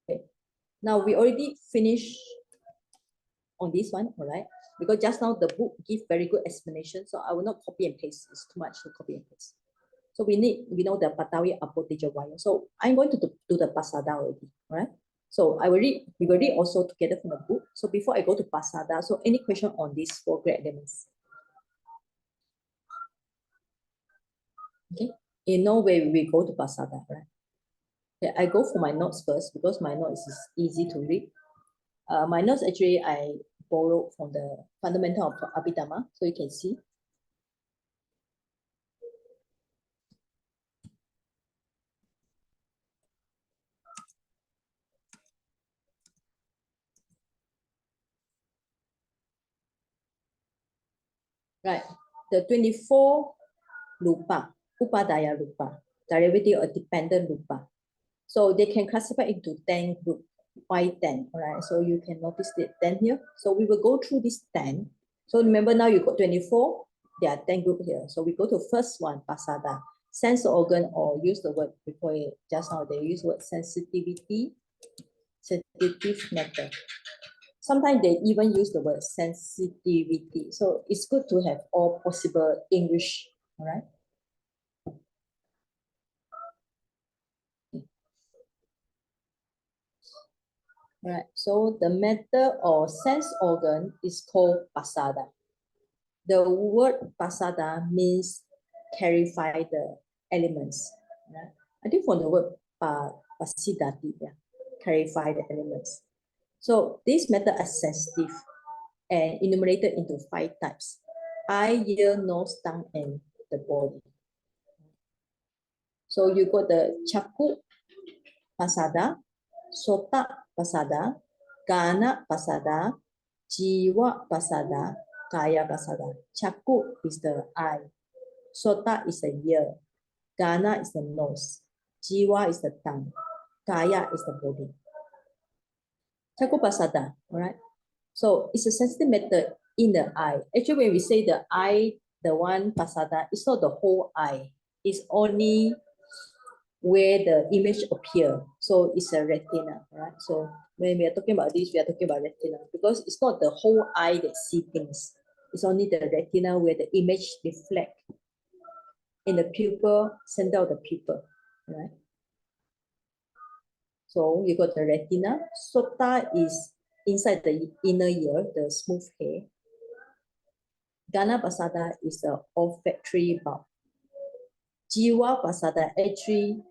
Okay. Now we already finished on this one, all right? Because just now the book give very good explanation, so I will not copy and paste. It's too much to copy and paste. So we know the Patawi Apotijawaya. So I'm going to do the Pasada already, all right? So we will read also together from the book. So before I go to Pasada, so any question on these 4 great elements? Okay, in no way we go to Pasada, right? Okay, I go for my notes first because my notes is easy to read. My notes actually I borrowed from the fundamental of Abhidhamma, so you can see. Right, the 24 Rupa, Upadaya Rupa, derivative or dependent Rupa. So they can classify into 10 groups. Why 10? All right, so you can notice the 10 here. So we will go through this 10. So remember now you got 24, there are 10 groups here. So we go to first one, Pasada, sense organ, or use the word before it, just now they use word sensitivity, sensitive matter. Sometimes they even use the word sensitivity. So it's good to have all possible English, all right? Right, so the matter or sense organ is called pasada. The word pasada means clarify the elements. Right? I think from the word pasidati, yeah, clarify the elements. So this method is sensitive and enumerated into 5 types: eye, ear, nose, tongue, and the body. So you got the chaku pasada, sota pasada, gana pasada, jiwa pasada, kaya pasada. Chaku is the eye, sota is the ear, gana is the nose, jiwa is the tongue, kaya is the body. Chaku pasada, all right? So it's a sensitive method in the eye. Actually, when we say the eye, the one pasada, it's not the whole eye. It's only where the image appear. So it's a retina, right? So when we are talking about this, we are talking about retina because it's not the whole eye that see things. It's only the retina where the image reflect in the pupil, center of the pupil, right? So you got the retina. Sota is inside the inner ear, the smooth hair. Gana pasada is the olfactory bulb. Jiwa pasada actually,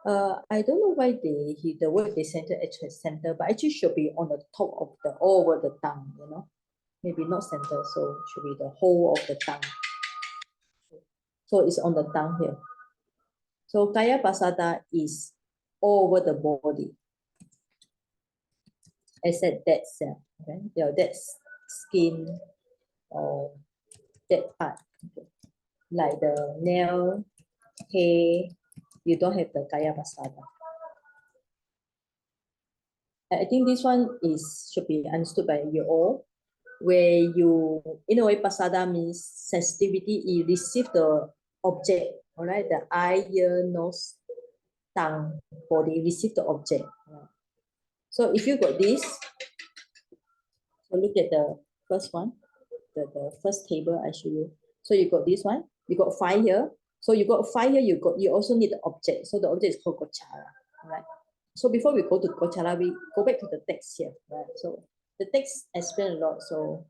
I don't know why the word they center actually center, but actually should be on the top of the all over the tongue, you know, maybe not center, so should be the whole of the tongue. So it's on the tongue here. So kaya pasada is all over the body, except that cell, okay, yeah, that's skin or that part, okay. Like the nail, hair, you don't have the kaya pasada. I think this one should be understood by you all, where you, in a way, pasada means sensitivity. You receive the object, all right, the eye, ear, nose, tongue, body, receive the object. Right? So if you got this, so look at the first one, the first table I show you. So you got this one, you got 5 here. So you got 5 here, you also need the object. So the object is called gochara, all right? So before we go to gochara, we go back to the text here, right? So the text explains a lot. So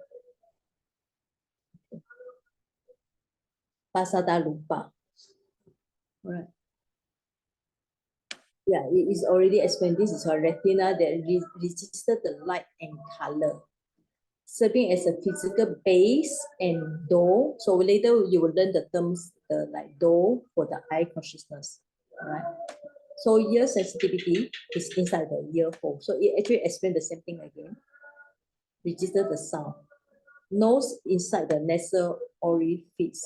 pasada lupa, all right? Yeah, it is already explained. This is a retina that registers the light and color, serving as a physical base and door. So later you will learn the terms like door for the eye consciousness. All right. So ear sensitivity is inside the ear hole. So it actually explains the same thing again. Register the sound. Nose inside the nasal orifice.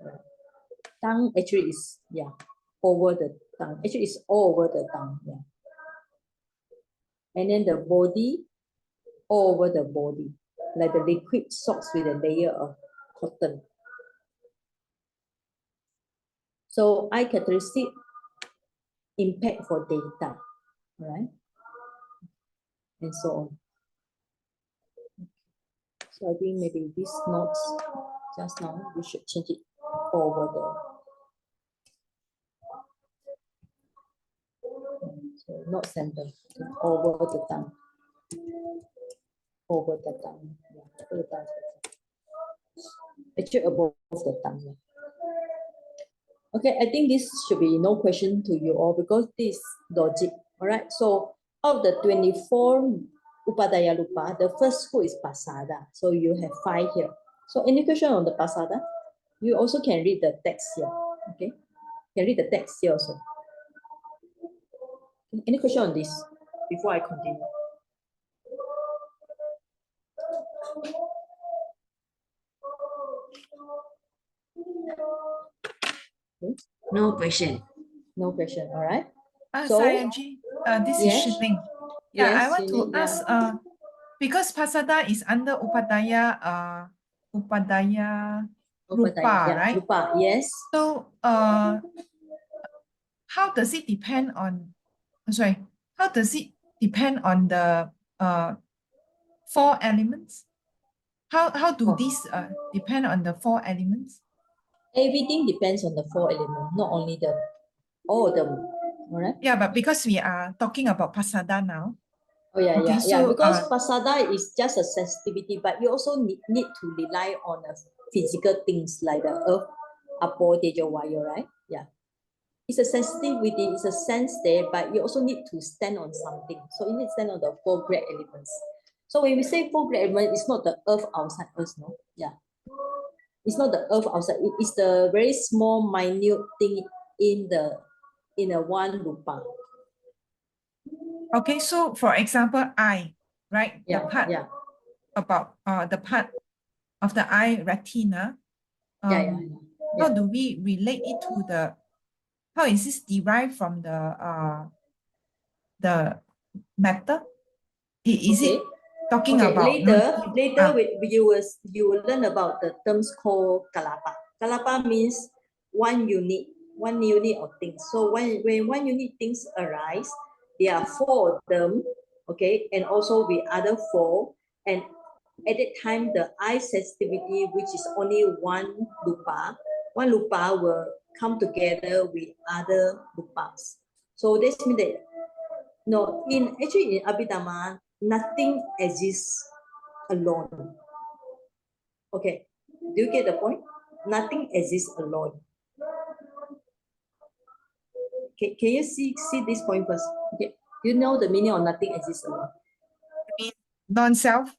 Right. Tongue actually is over the tongue. Actually, it's all over the tongue. Yeah. And then the body, all over the body, like the liquid soaks with a layer of cotton. So eye characteristic impact for data, right? And so on. So I think maybe these notes just now we should change it over there. So not center, over the tongue. Over the tongue. Yeah, over the tongue. Actually above the tongue. Yeah. Okay, I think this should be no question to you all because this logic. All right. So of the 24 Upadaya Rupa, the first school is Pasada. So you have 5 here. So any question on the Pasada? You also can read the text here. Okay. You can read the text here also. Any question on this before I continue? Okay. No question. No question. All right. Sayagyi, this yes. is Shilin. Yeah, Yes, I want to Shilin, yeah. ask, because Pasada is under Upadaya, Upadaya Rupa, Yeah, right? Rupa, yes. So, how does it depend on? Sorry, how does it depend on the 4 elements? How do these depend on the 4 elements? Everything depends on the 4 elements, not only the all of them. All right. Yeah, but because we are talking about Pasada now. Oh yeah, Okay, yeah. so, Because Pasada is just a sensitivity, but you also need to rely on physical things like the earth, Apo, Tejo, Vayu, right? Yeah. It's a sensitivity, it's a sense there, but you also need to stand on something. So you need to stand on the 4 great elements. So when we say 4 great elements, it's not the earth outside us, no? Yeah. It's not the earth outside. It is the very small, minute thing in a one rupa. Okay, so for example, eye, right? Yeah, the part yeah. about the part of the eye retina. Yeah. How do we relate it to the? How is this derived from the matter? Is Okay. it talking Okay, about later you will learn about the terms called kalapa. Kalapa means one unit of things. So when 1 unit things arise, there are 4 of them, okay, and also with other 4, and at that time the eye sensitivity, which is only one rupa will come together with other rupas. So this means that no, in Abhidhamma, nothing exists alone. Okay, do you get the point? Nothing exists alone. Okay, can you see this point first? Okay, you know the meaning of nothing exists alone? non-self?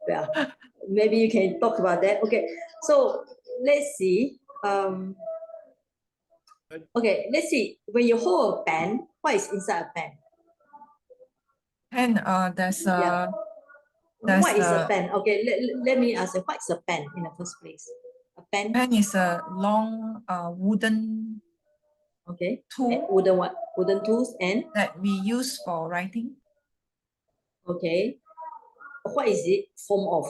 Yeah, maybe you can talk about that. Okay, so let's see. Okay, let's see. When you hold a pen, what is inside a pen? And there's Yeah. there's What is a pen? Okay, let me ask you, what is a pen in the first place? A pen? pen is a long wooden Okay. tool. And wooden tools and? That we use for writing. Okay. What is it form of?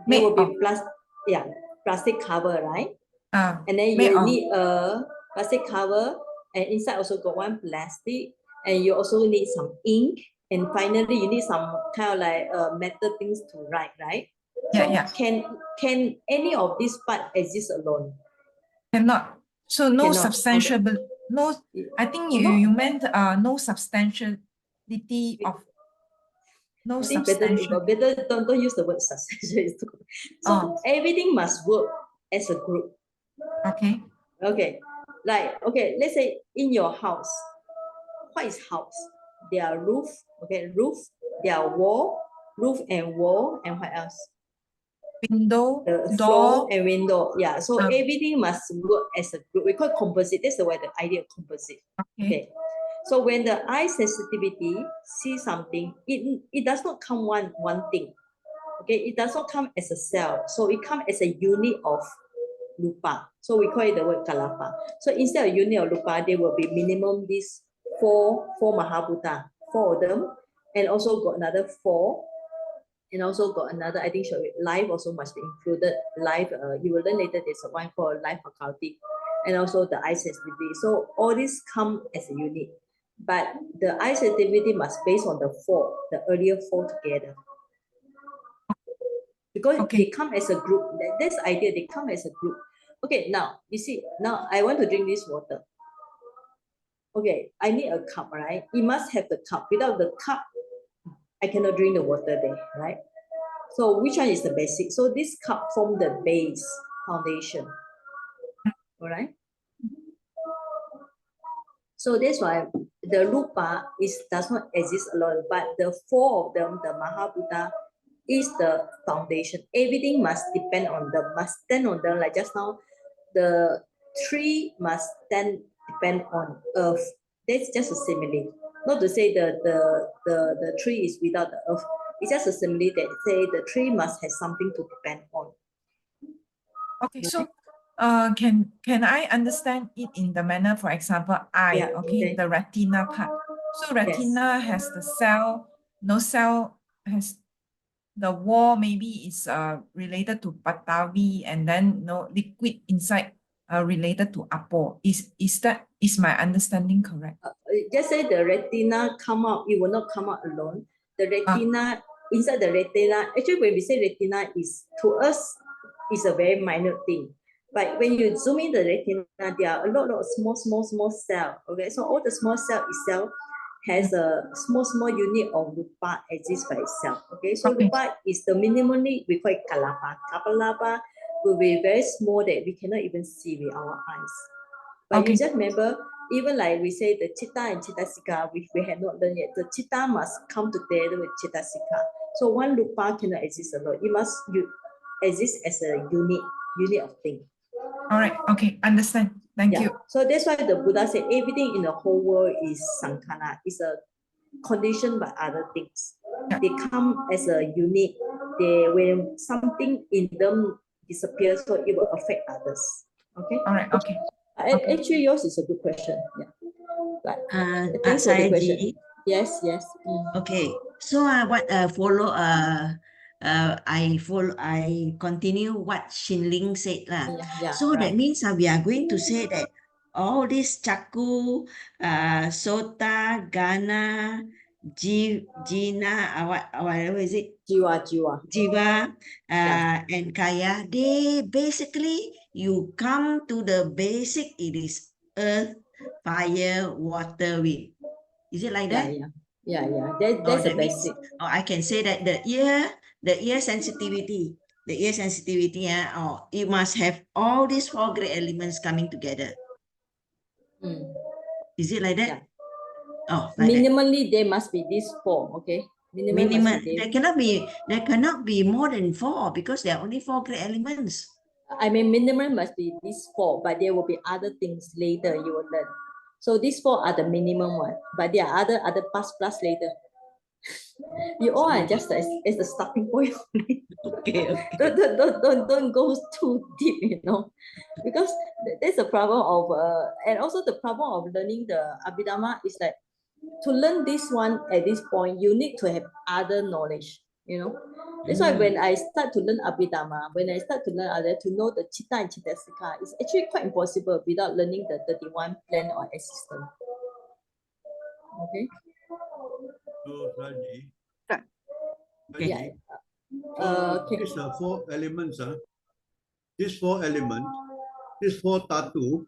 There will be plastic cover, right? And then you need a plastic cover, and inside also got one plastic, and you also need some ink, and finally you need some kind of like metal things to write, right? Yeah. Can any of these part exist alone? Cannot. So no Cannot. substantial. Okay. No. I think you meant no substantiality of. No substantial. Better don't use the word substantial. So everything must work as a group. Okay. Okay. Like, okay, let's say in your house, what is house? There are roof, okay, roof, there are wall, roof and wall, and what else? Window, the door, floor and window. Yeah, so everything must work as a group. We call it composite. That's the way the idea of composite. Okay. So when the eye sensitivity sees something, it does not come one thing. Okay, it does not come as a cell. So it comes as a unit of rupa. So we call it the word kalapa. So instead of unit of rupa, there will be minimum these four mahabhuta, 4 of them, and also got another 4 And also got another, I think, show it, life also must be included. Life, you will learn later, there's a one called life faculty, and also the eye sensitivity. So all these come as a unit, but the eye sensitivity must based on the four, the earlier four together. Because Okay. they come as a group. That's the idea, they come as a group. Okay, now, you see, now I want to drink this water. Okay, I need a cup, right? It must have the cup. Without the cup, I cannot drink the water there, right? So which one is the basic? So this cup form the base foundation. All right. So that's why the Rupa does not exist alone, but the four of them, the Mahabhuta, is the foundation. Everything must depend on them, must stand on them. Like just now, the tree must stand depend on earth. That's just a simile. Not to say the tree is without the earth. It's just a simile that say the tree must have something to depend on. Okay, so can I understand it in the manner, for example, eye, Yeah, okay, okay. the retina part. So retina has the cell, no cell has the wall maybe is related to Patavi, and then no liquid inside related to Apo. Is my understanding correct? Just say the retina come out, it will not come out alone. The retina, inside the retina, actually when we say retina, is to us is a very minor thing. But when you zoom in the retina, there are a lot of small cells. Okay, so all the small cell itself has a small unit of Rupa exists by itself. Okay, so Okay. Rupa is the minimally, we call it Kalapa. Kapalapa will be very small that we cannot even see with our eyes. But Okay. you just remember, even like we say the Chitta and Chittasika, which we have not learned yet, the Chitta must come together with Chittasika. So one Rupa cannot exist alone. It must exist as a unit of thing. All right. Okay. Understand. Thank you. So that's why the Buddha said everything in the whole world is sankhara, is a condition by other things. Yeah. They come as a unit. When something in them disappears, so it will affect others. Okay. All right. Okay. Okay. Actually, yours is a good question. Yeah. But thanks for the question. Sayaji, Yes. okay. So I continue what Shin Ling said lah. Yeah. So right. that means we are going to say that all this Chaku, Sota, Gana, Jina, whatever is it? Jiwa. Jiva, Yeah. and Kaya, they basically, you come to the basic, it is earth, fire, water, wind. Is it like that? Yeah. That's the That means, basic. I can say that the ear sensitivity, you must have all these four great elements coming together. Is it like that? Yeah. Oh, like Minimally, there must be these four. Okay. that. Minimum. There cannot be more than four because there are only four great elements. I mean, minimum must be these four, but there will be other things later you will learn. So these four are the minimum one, but there are other plus later. You all are just as the starting point only. Okay. Don't go too deep, because that's the problem of and also the problem of learning the Abhidhamma is that to learn this one at this point, you need to have other knowledge. That's why when I start to learn Abhidhamma, to know the Chitta and Chittasika, it's actually quite impossible without learning the 31 plan or existence. Okay. So, Raji. Okay. Yeah. Okay. These are four elements. These four elements, these four tatu,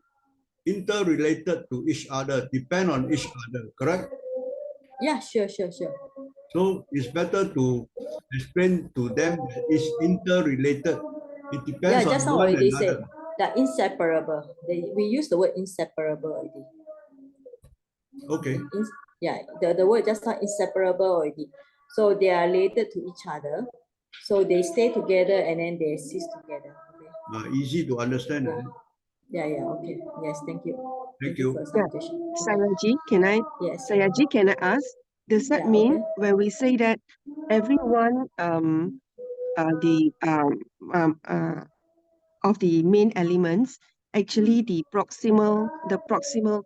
interrelated to each other, depend on each other, correct? Yeah, sure. So it's better to explain to them that it's interrelated. It depends on just now one already another. said they're inseparable. We use the word inseparable already. Okay. The word just not inseparable already. So they are related to each other. So they stay together and then they exist together. Okay. Easy to understand. Yeah. Okay. Yes. Thank you. Thank you. For suggestion. Sayaji, can I? Yes. Sayaji, can I ask? Does that mean okay. when we say that everyone of the main elements, actually the proximal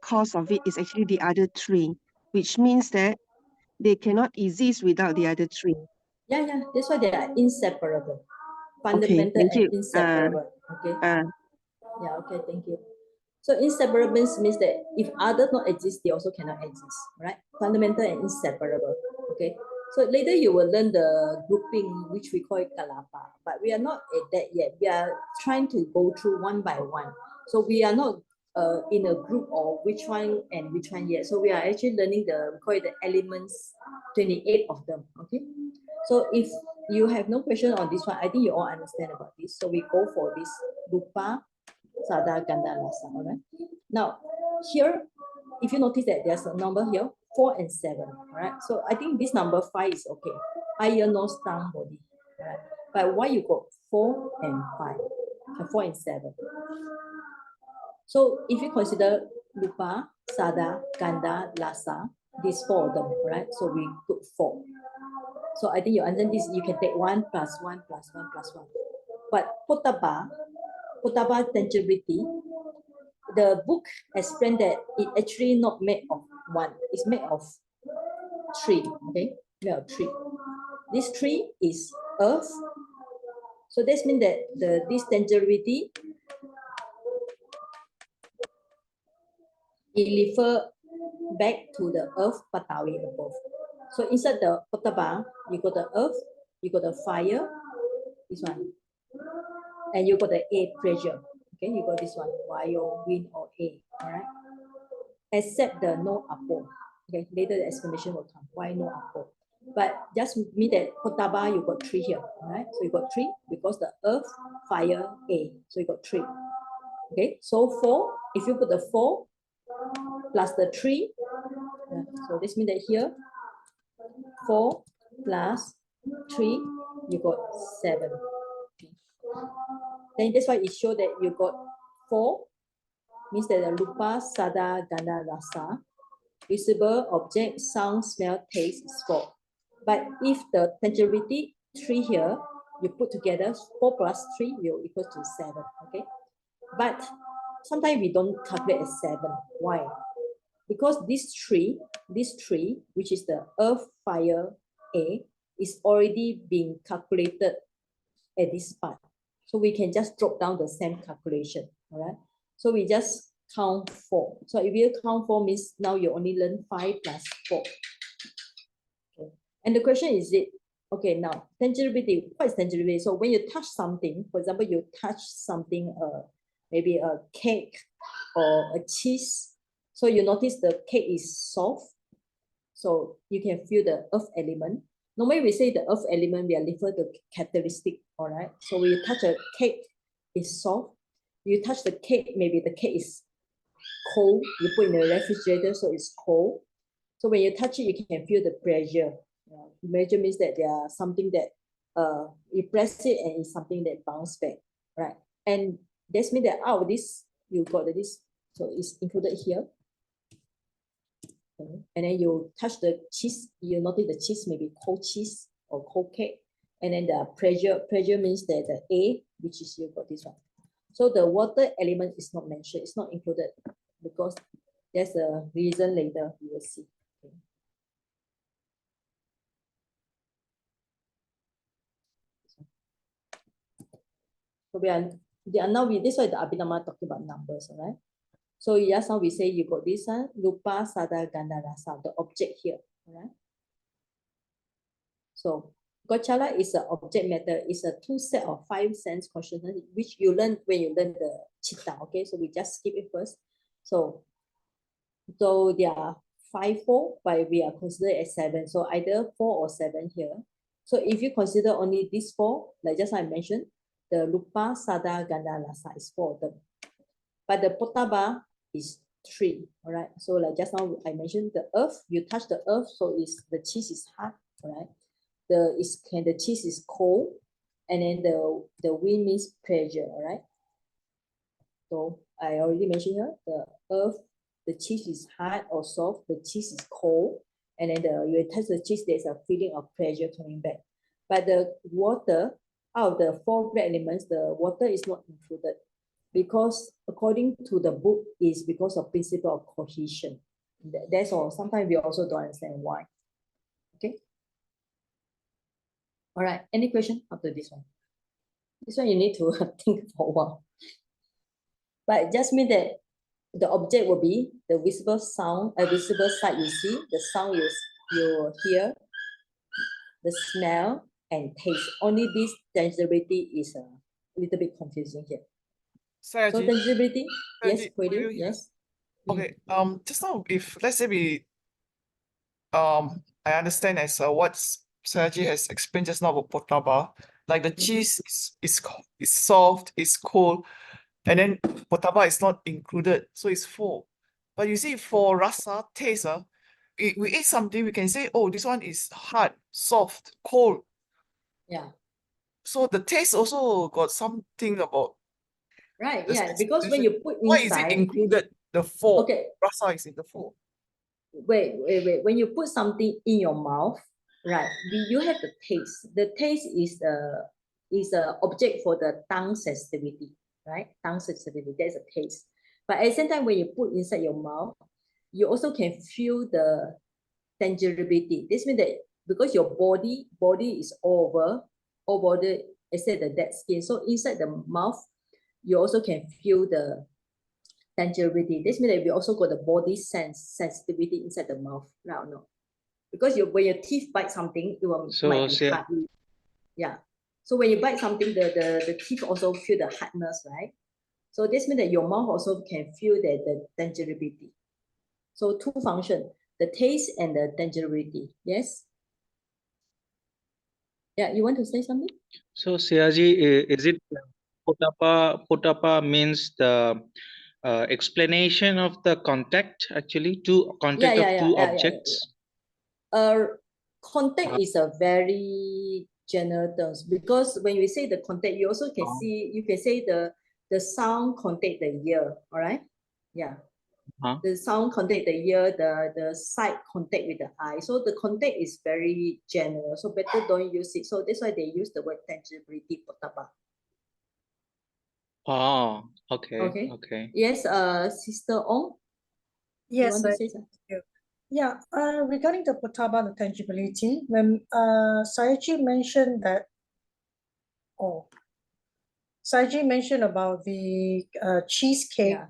cause of it is actually the other three, which means that they cannot exist without the other three. Yeah, that's why they are inseparable. Fundamental thank and you. inseparable. Okay. Uh, Yeah, okay, thank you. So inseparable means that if other not exist, they also cannot exist, right? Fundamental and inseparable. Okay. So later you will learn the grouping, which we call it kalapa, but we are not at that yet. We are trying to go through one by one. So we are not in a group of which one and which one yet. So we are actually learning we call it the elements, 28 of them. Okay. So if you have no question on this one, I think you all understand about this. So we go for this Rupa, Sada, Ganda, Rasa. All right. Now, here, if you notice that there's a number here, 4 and 7. All right. So I think this number 5 is okay. Eye, nose, tongue, body. All right. But why you got 4 and 5? 4 and 7. So if you consider Rupa, Sada, Ganda, Rasa, these 4 of them, right? So we put 4. So I think you understand this. You can take 1 plus 1 plus 1 plus 1. But Potaba tangibility, the book explained that it actually not made of 1. It's made of 3. Okay, made of 3. This 3 is earth. So this means that this tangibility, it refer back to the earth Patawi above. So inside the Potaba, you got the earth, you got the fire, this one, and you got the air pressure. Okay, you got this one, bio, wind, or air. All right. Except the no apo. Okay, later the explanation will come. Why no apo? But just mean that Potaba, you got 3 here. All right. So you got 3 because the earth, fire, air. So you got 3. Okay. So 4. If you put the 4 plus the 3, so this means that here 4 plus 3, you got 7. Then that's why it shows that you got 4, means that the Rupa, Sada, Ganda, Rasa, visible object, sound, smell, taste is 4. But if the tangibility 3 here, you put together 4 plus 3 will equal to 7. Okay. But sometimes we don't calculate as 7. Why? Because this 3, which is the earth, fire, air, is already being calculated at this part. So we can just drop down the same calculation. All right. So we just count 4. So if you count 4 means now you only learn 5 plus 4. Okay. And the question is okay, now tangibility, what is tangibility? So when you touch something, for example, you touch something, maybe a cake or a cheese. So you notice the cake is soft. So you can feel the earth element. Normally we say the earth element, we are referring to characteristic, all right? So when you touch a cake, it's soft. You touch the cake, maybe the cake is cold. You put in the refrigerator, so it's cold. So when you touch it, you can feel the pressure. Pressure means that there are something that you press it and it's something that bounce back, right? And that's mean that out of this, you got this, so it's included here. Okay. And then you touch the cheese, you notice the cheese may be cold cheese or cold cake. And then the pressure means that the air, which is you got this one. So the water element is not mentioned, it's not included because there's a reason later you will see. Okay. So this is why the Abhidhamma talking about numbers, all right? So yes, now we say you got this one, Rupa, Sada, Ganda, Rasa, the object here, all right? So Gochala is an object matter, it's a 2 set of 5 sense consciousness, which you learn when you learn the Chitta, okay? So we just skip it first. So there are 5, 4, but we are considered as 7. So either 4 or 7 here. So if you consider only these 4, like just I mentioned, the Rupa, Sada, Ganda, Rasa is 4 of them. But the Potaba is 3, all right? So like just now I mentioned the earth, you touch the earth, so the cheese is hot, all right? The cheese is cold, and then the wind means pressure, all right? So I already mentioned here, the earth, the cheese is hard or soft, the cheese is cold, and then you touch the cheese, there's a feeling of pressure coming back. But the water, out of the 4 great elements, the water is not included because according to the book is because of principle of cohesion. That's all. Sometimes we also don't understand why. Okay. All right, any question after this one? This one you need to think for a while. But it just means that the object will be the visible sound, a visible sight you see, the sound you hear, the smell and taste. Only this tangibility is a little bit confusing here. So Sayaji, tangibility, yes, Sayaji, Huidu, Huidu here. yes. Okay, just now, if let's say we, I understand as what Sayaji has explained just now about potaba, like the cheese is soft, is cold, and then potaba is not included, so it's full. But you see, for rasa taste, we eat something, we can say, oh, this one is hard, soft, cold. Yeah. So the taste also got something about Right, the yeah, because when sensation. you put Why is it inside, included? The four. okay, Rasa is in the four. wait. When you put something in your mouth, right, you have the taste. The taste is a object for the tongue sensitivity, right? Tongue sensitivity, that's a taste. But at the same time, when you put inside your mouth, you also can feel the tangibility. This means that because your body is all body except the dead skin. So inside the mouth, you also can feel the tangibility. This means that we also got the body sensitivity inside the mouth. Right or no? Because when your teeth bite something, it will might be hard. Yeah. So when you bite something, the teeth also feel the hardness, right? So this means that your mouth also can feel the tangibility. So two functions, the taste and the tangibility. Yes. Yeah, you want to say something? So Siaji, is it potapa means the explanation of the contact, actually, contact of two objects? Contact is a very general terms, because when we say the contact, you also can see, you can say the sound contact the ear, all right? Yeah. The sound contact the ear, the sight contact with the eye. So the contact is very general. So better don't use it. So that's why they use the word tangibility potaba. Oh, okay. Okay. Okay. Yes, Sister Ong. Yes, you want to say something? Yeah, regarding the potaba, the tangibility, when Saiji mentioned that, Saiji mentioned about the cheesecake, Yeah.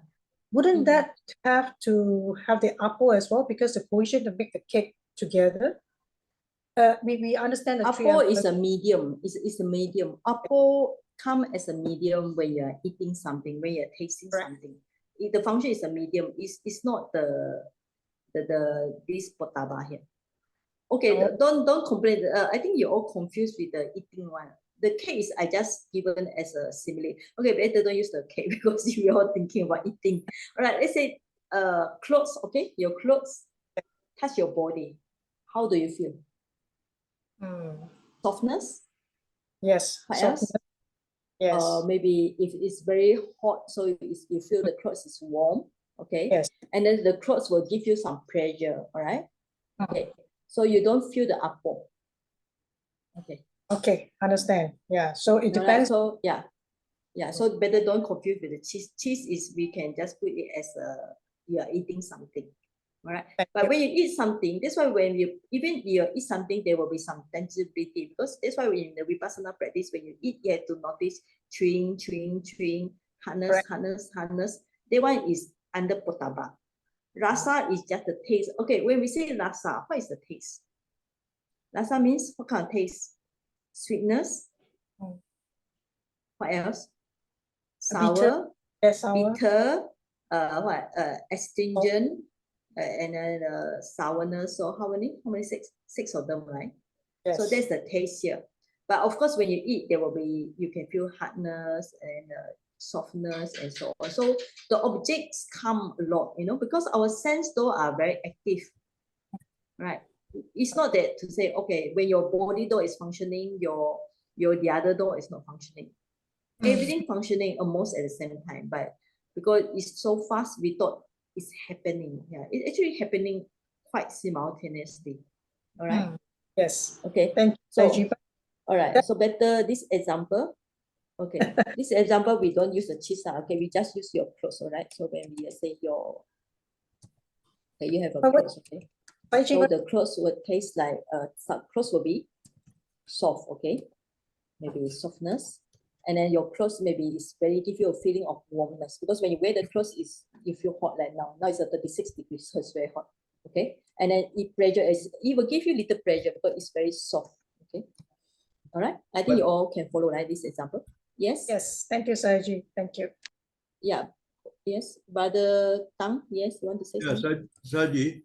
wouldn't that have to have the apple as well, because the position to make the cake together? We understand the three Apple is elements. a medium. It's a medium. Apple come as a medium when you're eating something, when you're tasting something. The function is a medium. It's not this potaba here. Okay, don't complain. I think you're all confused with the eating one. The cake is I just given as a simile. Okay, better don't use the cake because you're all thinking about eating. All right, let's say clothes. Okay, your clothes touch your body. How do you feel? Softness. Yes. What else? Yes. Maybe if it's very hot, so you feel the clothes is warm. Okay. Yes. And then the clothes will give you some pressure. All right. Okay. So you don't feel the apple. Okay. Okay, understand. Yeah. So it depends. So yeah. So better don't confuse with the cheese. Cheese is we can just put it as you are eating something. All right. But when you eat something, that's why when you eat something, there will be some tangibility, because that's why in the Vipassana practice, when you eat, you have to notice chewing, hardness. That one is under potaba. Rasa is just the taste. Okay, when we say rasa, what is the taste? Rasa means what kind of taste? Sweetness. What else? Sour. Bitter. Astringent. And then sourness. So how many? Six of them, right? Yes. So that's the taste here. But of course, when you eat, you can feel hardness and softness and so on. So the objects come a lot, because our sense though are very active, right? It's not that to say, okay, when your body door is functioning, the other door is not functioning. Everything functioning almost at the same time, but because it's so fast, we thought it's happening. Yeah, it's actually happening quite simultaneously. All right. Yes. Okay. Thank you. So, all right. So better this example. Okay. This example we don't use the cheese. Okay, we just use your clothes. All right. So when we say you have a clothes. Okay. So the clothes would taste like clothes will be soft, okay? Maybe softness. And then your clothes maybe is very give you a feeling of warmness, because when you wear the clothes, you feel hot like now. Now it's at 36 degrees, so it's very hot. Okay. And then it will give you little pressure because it's very soft. Okay. All right. I think you all can follow right this example. Yes. Yes, thank you, Saji. Thank you. Yeah. Yes. Brother Tang, yes, you want to say Yeah, something? Saji,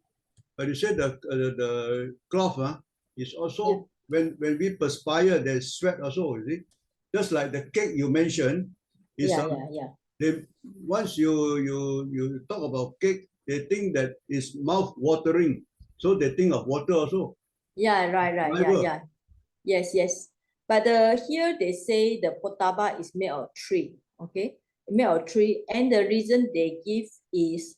but you said the cloth is also when we perspire, there's sweat also, you see. Just like the cake you mentioned, is they once you talk about cake, they think that it's mouth watering, so they think of water also. Yeah, right. Yeah. Yes. But here they say the potaba is made of tree. Okay, made of tree, and the reason they give is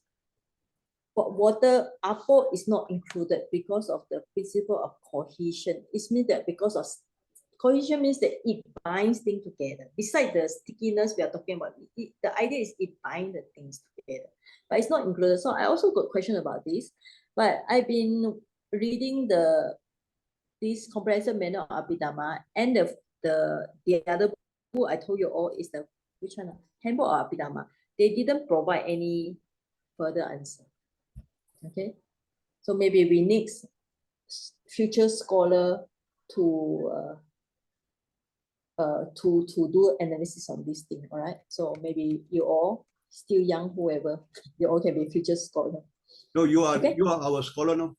water apple is not included because of the principle of cohesion. It means that because of cohesion means that it binds things together. Besides the stickiness we are talking about, the idea is it binds the things together, but it's not included. So I also got question about this, but I've been reading this comprehensive manual of Abhidhamma, and the other book I told you all is the which one? Handbook of Abhidhamma. They didn't provide any further answer. Okay, so maybe we need future scholar to do analysis on this thing. All right, so maybe you all still young, whoever, you all can be future scholar. No, you are our scholar now.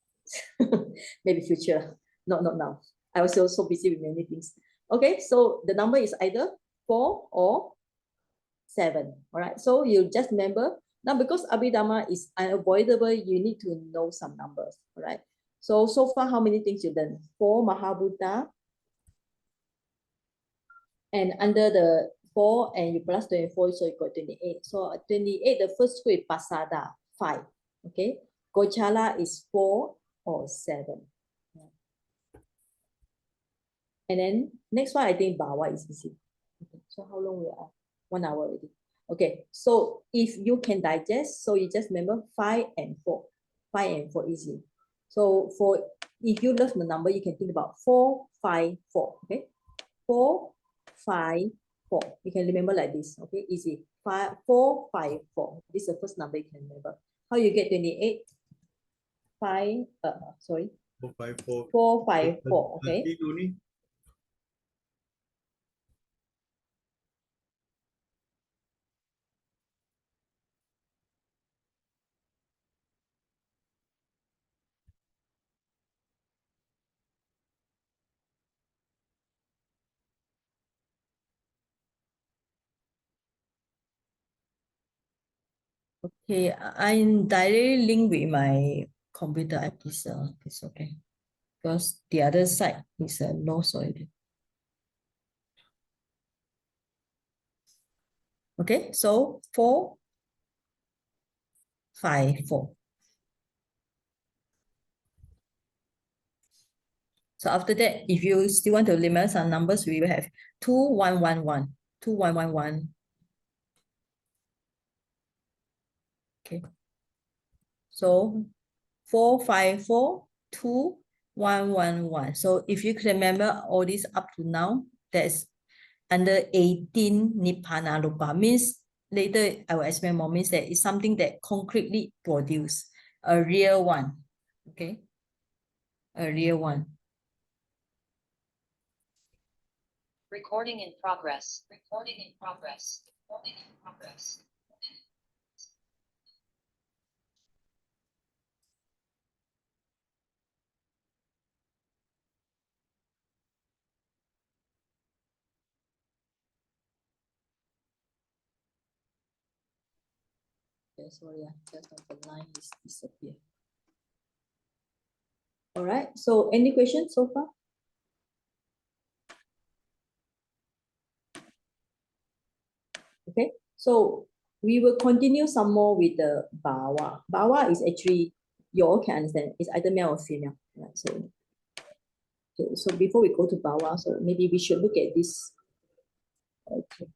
Maybe future, not now. I was so busy with many things. Okay, so the number is either 4 or 7. All right, so you just remember now, because Abhidhamma is unavoidable, you need to know some numbers. All right, so far how many things you done? 4 Mahabhuta, and under the 4 and you plus 24, so you got 28. So 28, the first school is Pasada, 5. Okay, Gochala is 4 or 7. And then next one, I think bhava is easy. Okay, so how long we are? 1 hour already. Okay, so if you can digest, so you just remember 5 and 4. 5 and 4 easy. So if you love the number, you can think about 4, 5, 4. Okay, 4, 5, 4. You can remember like this. Okay, easy. 4, 5, 4. This is the first number you can remember. How you get 28? 5. Sorry. 4, 5, 4. 4, 5, 4. Okay. Okay, I'm directly linked with my computer. It's okay. Because the other side is lost already. Okay, so 4, 5, 4. So after that, if you still want to remember some numbers, we will have 2, 1, 1, 1. 2, 1, 1, 1. Okay. So 4, 5, 4, 2, 1, 1, 1. So if you can remember all this up to now, that's under 18 Nibbana Rupa. Means later I will explain more, means that it's something that concretely produce a real one. Okay, a real one. Recording in progress. Recording in progress. Recording in progress. Okay, sorry, just the line is disappear. All right, so any questions so far? Okay, so we will continue some more with the bhava. Bhava is actually, you all can understand, it's either male or female. Right, so, okay, so before we go to bhava, so maybe we should look at this. Okay.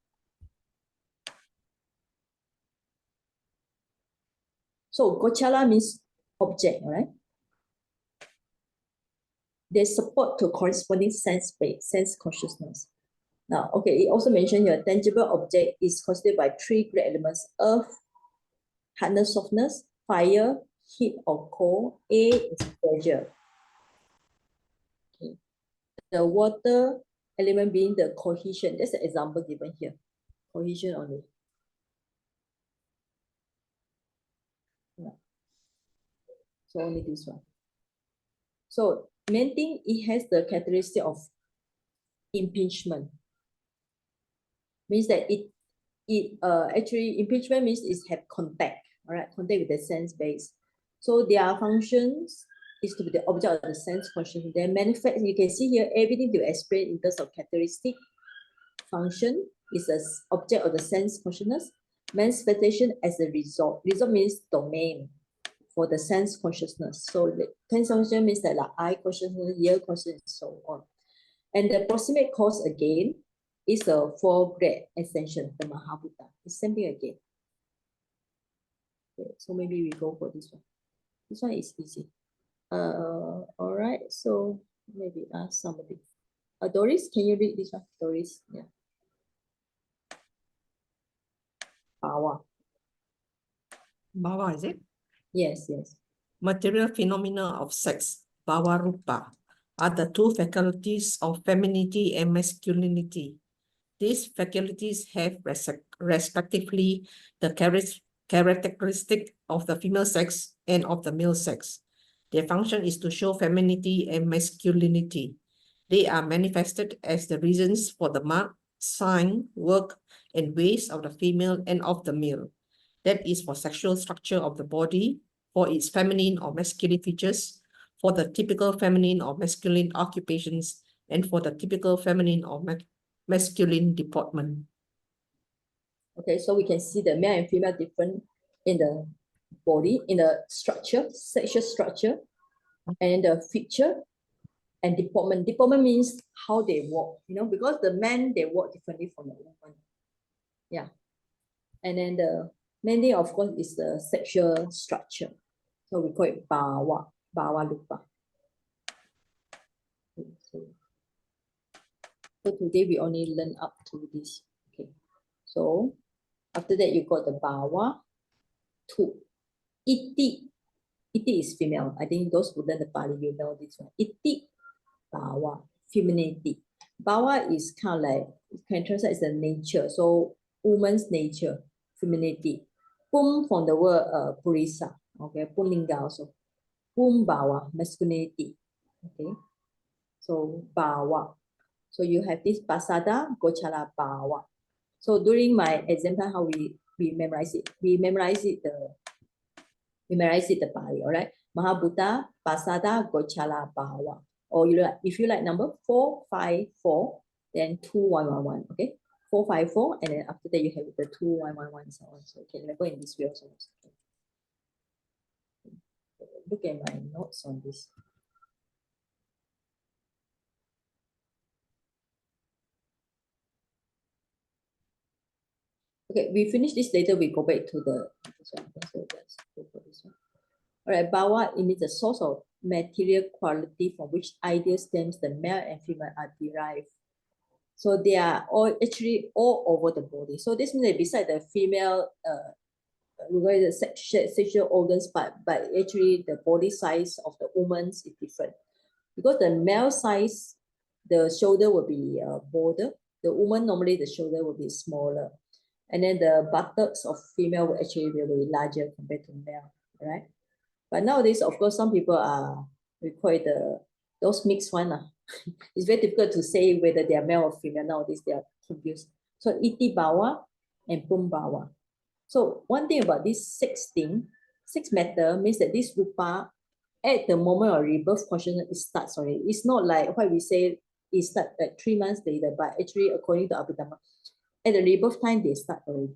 So Gochala means object, right? they support to corresponding sense consciousness. Now, okay, it also mentioned your tangible object is constituted by three great elements: earth, hardness, softness; fire, heat or cold; air is pressure. Okay. The water element being the cohesion. That's an example given here. Cohesion only. Yeah. So only this one. So main thing, it has the characteristic of impingement. Means that it actually impingement means it have contact, all right, contact with the sense base. So their functions is to be the object of the sense consciousness. They manifest, you can see here everything to explain in terms of characteristic. Function is the object of the sense consciousness. Manifestation as a result. Result means domain for the sense consciousness. So the sense consciousness means that like eye consciousness, ear consciousness, and so on. And the proximate cause again is the four great ascension, the Mahabhuta. It's same thing again. Okay, so maybe we go for this one. This one is easy. All right, so maybe ask somebody. Doris, can you read this one? Doris, yeah. Bhava. Bhava, is it? Yes, yes. Material phenomena of sex, bhava rupa, are the two faculties of femininity and masculinity. These faculties have respectively the characteristic of the female sex and of the male sex. Their function is to show femininity and masculinity. They are manifested as the reasons for the mark, sign, work, and ways of the female and of the male. That is for sexual structure of the body, for its feminine or masculine features, for the typical feminine or masculine occupations, and for the typical feminine or masculine deportment. Okay, so we can see the male and female different in the body, in the structure, sexual structure, and the feature and deportment. Deportment means how they walk, you know, because the men, they walk differently from the woman. Yeah. And then the main thing, of course, is the sexual structure. So we call it bhava, bhava rupa. Okay, so today we only learn up to this. Okay. So after that, you got the bhava, two. Iti. Iti is female. I think those who learn the Pali, you know this one. Iti, bhava, femininity. Bhava is kind of like, you can translate as the nature. So woman's nature, femininity. Pum from the word purisa. Okay, Pumlinga also. Pum bhava, masculinity. Okay. So bhava. So you have this pasada, gochala, bhava. So during my exam time, how we memorize it? We memorize it the Pali, all right? Mahabhuta, pasada, gochala, bhava. Or you like, if you like number 454, then 2111, okay? 454, and then after that you have the 2111 and so on. So you can remember in this way also. Look at my notes on this. Okay, we finish this later, we go back to this one. So let's go for this one. All right, bhava, it means the source of material quality from which ideal stems the male and female are derived. So they are all actually all over the body. So this means that beside the female, the sexual organs, but actually the body size of the woman's is different. Because the male size, the shoulder will be broader. The woman, normally the shoulder will be smaller. And then the buttocks of female will actually be larger compared to male, right? But nowadays, of course, some people are require those mixed one. It's very difficult to say whether they are male or female. Nowadays, they are confused. So iti bhava and pum bhava. So one thing about this six matter means that this rupa, at the moment of rebirth consciousness, it starts already. It's not like what we say, it starts like 3 months later, but actually according to Abhidhamma, at the rebirth time, they start already.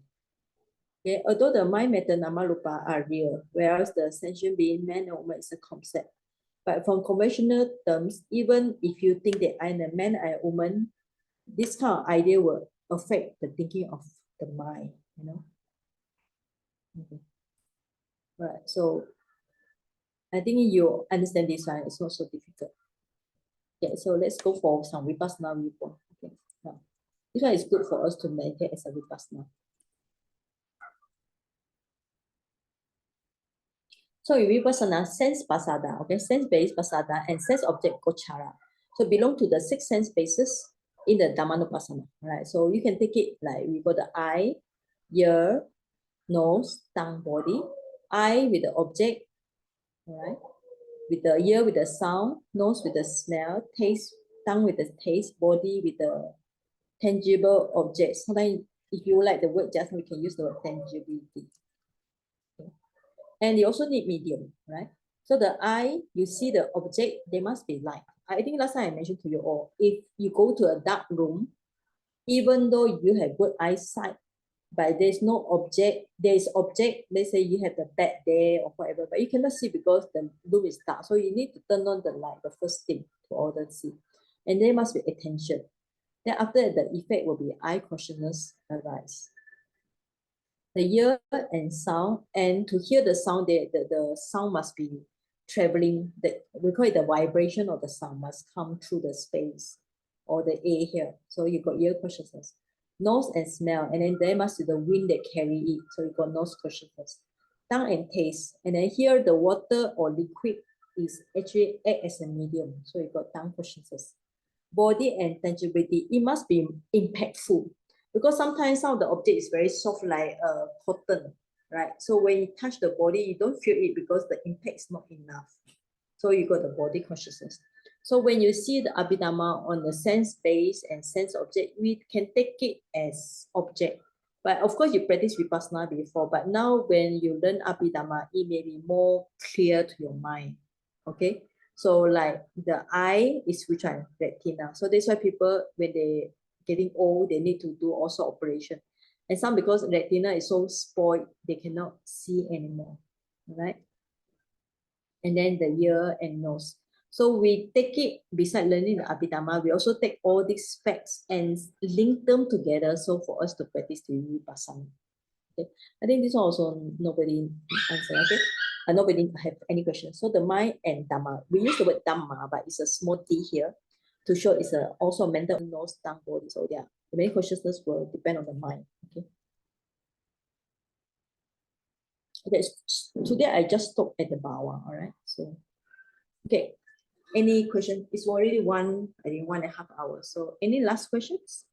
Okay, although the mind, matter, nama, rupa are real, whereas the sentient being, man and woman, is a concept. But from conventional terms, even if you think that I am a man, I am a woman, this kind of idea will affect the thinking of the mind, you know. Okay. Right, so I think you understand this one, it's not so difficult. Okay, so let's go for some Vipassana viewpoint. Okay, now, this one is good for us to meditate as a Vipassana. So in Vipassana, sense pasada, okay, sense-based pasada and sense object gochara. So belong to the 6 sense bases in the Dhammanupassana, right? So you can take it like we got the eye, ear, nose, tongue, body. Eye with the object, right? With the ear with the sound, nose with the smell, taste, tongue with the taste, body with the tangible objects. Sometimes if you like the word just we can use the word tangibility. Okay. And you also need medium, right? So the eye, you see the object, they must be light. I think last time I mentioned to you all, if you go to a dark room, even though you have good eyesight, but there's no object, there's object, let's say you have the bed there or whatever, but you cannot see because the room is dark. So you need to turn on the light, the first thing, to order to see. And there must be attention. Then after that, the effect will be eye consciousness arise. The ear and sound, and to hear the sound, the sound must be traveling, we call it the vibration of the sound must come through the space or the air here. So you got ear consciousness. Nose and smell, and then there must be the wind that carry it. So you got nose consciousness. Tongue and taste, and then here the water or liquid is actually act as a medium. So you got tongue consciousness. Body and tangibility, it must be impactful. Because sometimes some of the object is very soft like cotton, right? So when you touch the body, you don't feel it because the impact is not enough. So you got the body consciousness. So when you see the Abhidhamma on the sense base and sense object, we can take it as object. But of course, you practice Vipassana before, but now when you learn Abhidhamma, it may be more clear to your mind, okay? So like the eye is which one? Retina. So that's why people, when they getting old, they need to do also operation. And some because retina is so spoiled, they cannot see anymore, right? And then the ear and nose. So we take it, beside learning the Abhidhamma, we also take all these facts and link them together so for us to practice the Vipassana. Okay. I think this one also nobody answer, okay? Nobody have any questions. So the mind and Dhamma, we use the word Dhamma, but it's a small d here to show it's also a mental nose, tongue, body. So yeah, the main consciousness will depend on the mind. Okay. Okay, today I just stopped at the bhava, all right? So, okay, any question? It's already I think 1.5 hours. So any last questions?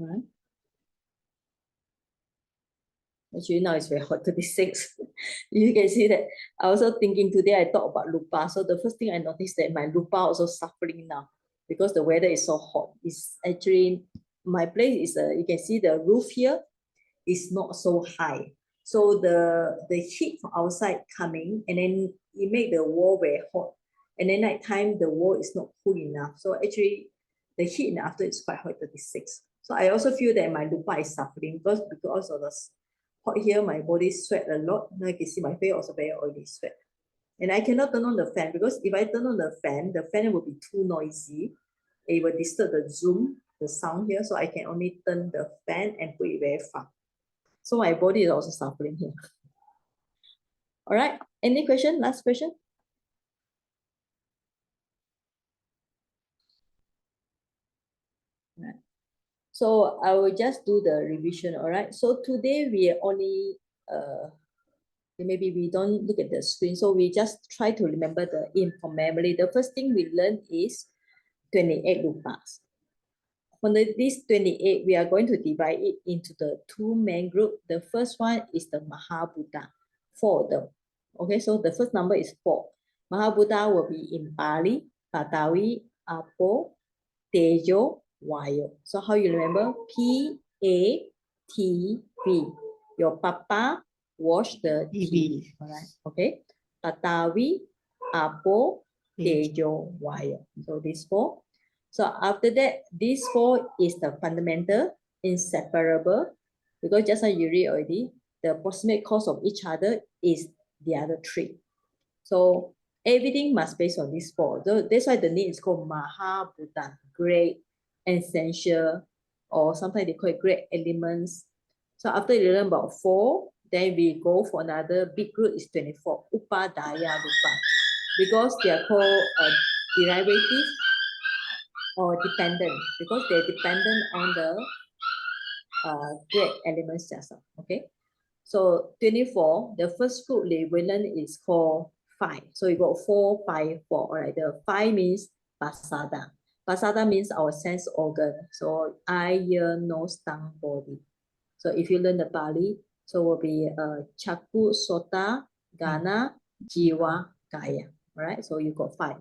All right. Actually, now it's very hot, 36. You can see that I also thinking today, I thought about Rupa. So the first thing I noticed that my Rupa also suffering now because the weather is so hot. It's actually, my place is, you can see the roof here is not so high. So the heat from outside coming and then it make the wall very hot. And then night time, the wall is not cool enough. So actually the heat in the afternoon is quite hot, 36. So I also feel that my Rupa is suffering because of the hot here, my body sweat a lot. Now you can see my face also very oily sweat. And I cannot turn on the fan because if I turn on the fan will be too noisy. It will disturb the zoom, the sound here. So I can only turn the fan and put it very far. So my body is also suffering here. All right, any question? Last question? All right. So I will just do the revision, all right? So today we only, maybe we don't look at the screen. So we just try to remember from memory. The first thing we learned is 28 rupas. From this 28, we are going to divide it into the 2 main groups. The first one is the Mahabhuta, 4 of them. Okay, so the first number is 4. Mahabhuta will be in Pali, Patavi, Apo, Tejo, Vayo. So how you remember? P-A-T-V. Your papa wash the TV. All right, okay. Patavi, Apo, Tejo, Vayo. So these 4. So after that, these 4 is the fundamental, inseparable, because just like you read already, the approximate cause of each other is the other 3. So everything must based on these 4. So that's why the name is called Mahabhuta, great, essential, or sometimes they call it great elements. So after you learn about 4, then we go for another big group is 24, Upadaya Rupa. because they are called derivative or dependent, because they're dependent on the great elements just now. Okay, so 24, the first group equivalent is called 5. So you got 4, 5, 4. All right, the 5 means pasada. Pasada means our sense organ. So eye, ear, nose, tongue, body. So if you learn the Pali, so will be Chaku, Sota, Gana, Jiwa, Kaya. All right, so you got 5.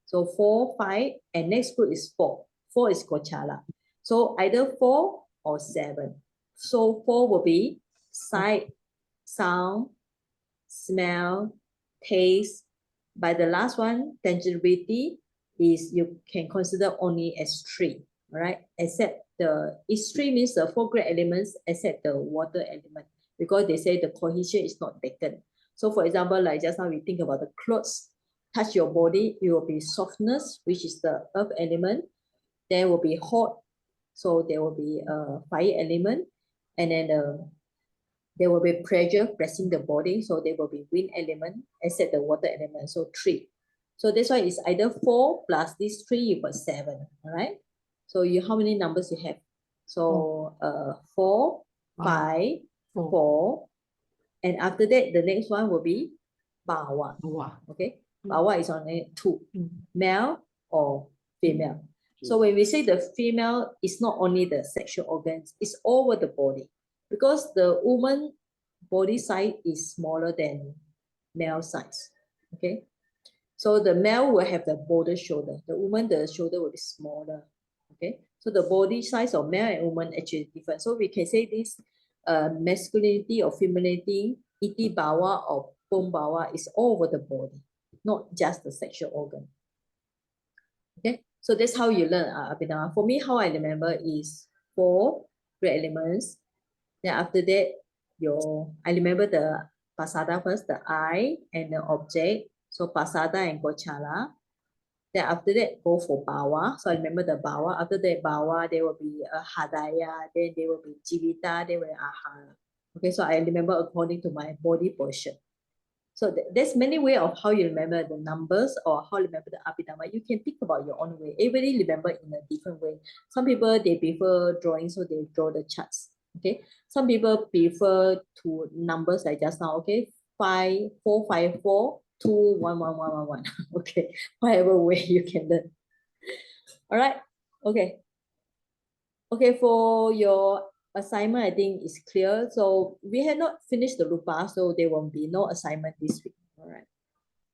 So 4, 5, and next group is 4. 4 is Kochala. So either 4 or 7. So 4 will be sight, sound, smell, taste. By the last one, tangibility is you can consider only as 3. All right, except it's 3 means the 4 great elements except the water element, because they say the cohesion is not taken. So for example, like just now we think about the clothes, touch your body, it will be softness, which is the earth element. There will be hot, so there will be a fire element, and then there will be pressure pressing the body, so there will be wind element except the water element, so 3. So that's why it's either 4 plus this 3, you got 7. All right, so you how many numbers you have? So 4, 5, 4, and after that the next one will be bhava. Okay, bhava is only 2, male or female. So when we say the female, it's not only the sexual organs, it's all over the body, because the woman body size is smaller than male size. Okay, so the male will have the broader shoulder, the woman, the shoulder will be smaller. Okay, so the body size of male and woman actually is different. So we can say this masculinity or femininity, iti bhava or pum bhava, is all over the body, not just the sexual organ. Okay, so that's how you learn Abhidhamma. For me, how I remember is 4 great elements. Then after that, I remember the pasada first, the eye and the object. So pasada and gochala. Then after that, go for bhava. So I remember the bhava. After that bhava, there will be a hadaya. Then there will be jivita. Then will be ahara. Okay, so I remember according to my body portion. So there's many ways of how you remember the numbers or how you remember the Abhidhamma. You can think about your own way. Everybody remember in a different way. Some people, they prefer drawing, so they draw the charts. Okay. Some people prefer to numbers like just now. Okay. 5, 4, 5, 4, 2, 1, 1, 1, 1, 1. Okay. Whatever way you can learn. All right. Okay. Okay, for your assignment, I think is clear. So we had not finished the Rupa, so there won't be no assignment this week. All right.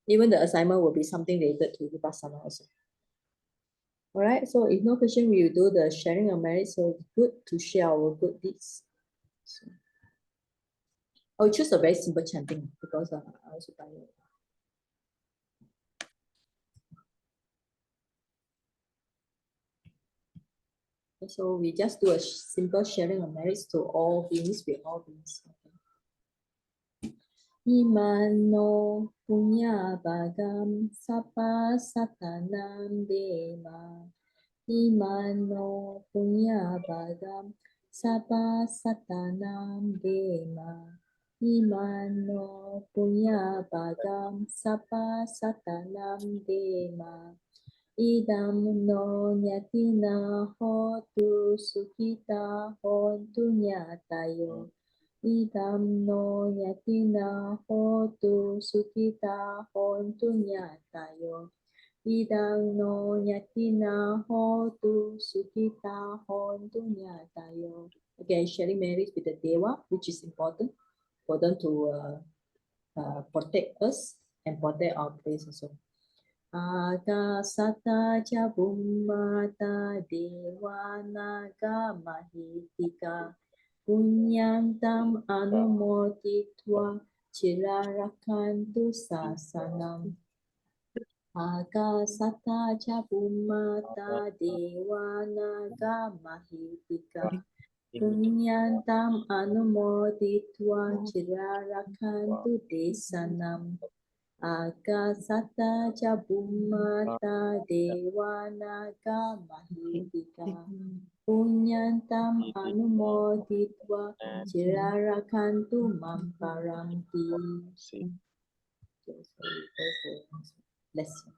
Even the assignment will be something related to Vipassana also. All right. So if no question, we will do the sharing of merit. So it's good to share our good deeds. So, I'll choose a very simple chanting because I also tired. So we just do a simple sharing of merits to all beings with all beings. Okay. Imano punya bagam sapa satanam dema. Imano punya bagam sapa satanam dema. Imano punya bagam sapa satanam dema. Idam no nyatina hotu sukita hontu nyatayo. Idam no nyatina hotu sukita hontu nyatayo. Idam no nyatina hotu sukita hontu nyatayo. Again, sharing merits with the Deva, which is important for them to protect us and protect our place also. Akasata ca bummata devanaga mahitika punyantam anumotitva chirarakantu sasanam. Akasata ca bummata devanaga mahitika punyantam anumotitva chirarakantu desanam. Akasata ca bummata devanaga mahitika punyantam anumoditva chirarakantu mam paramti. Let's see.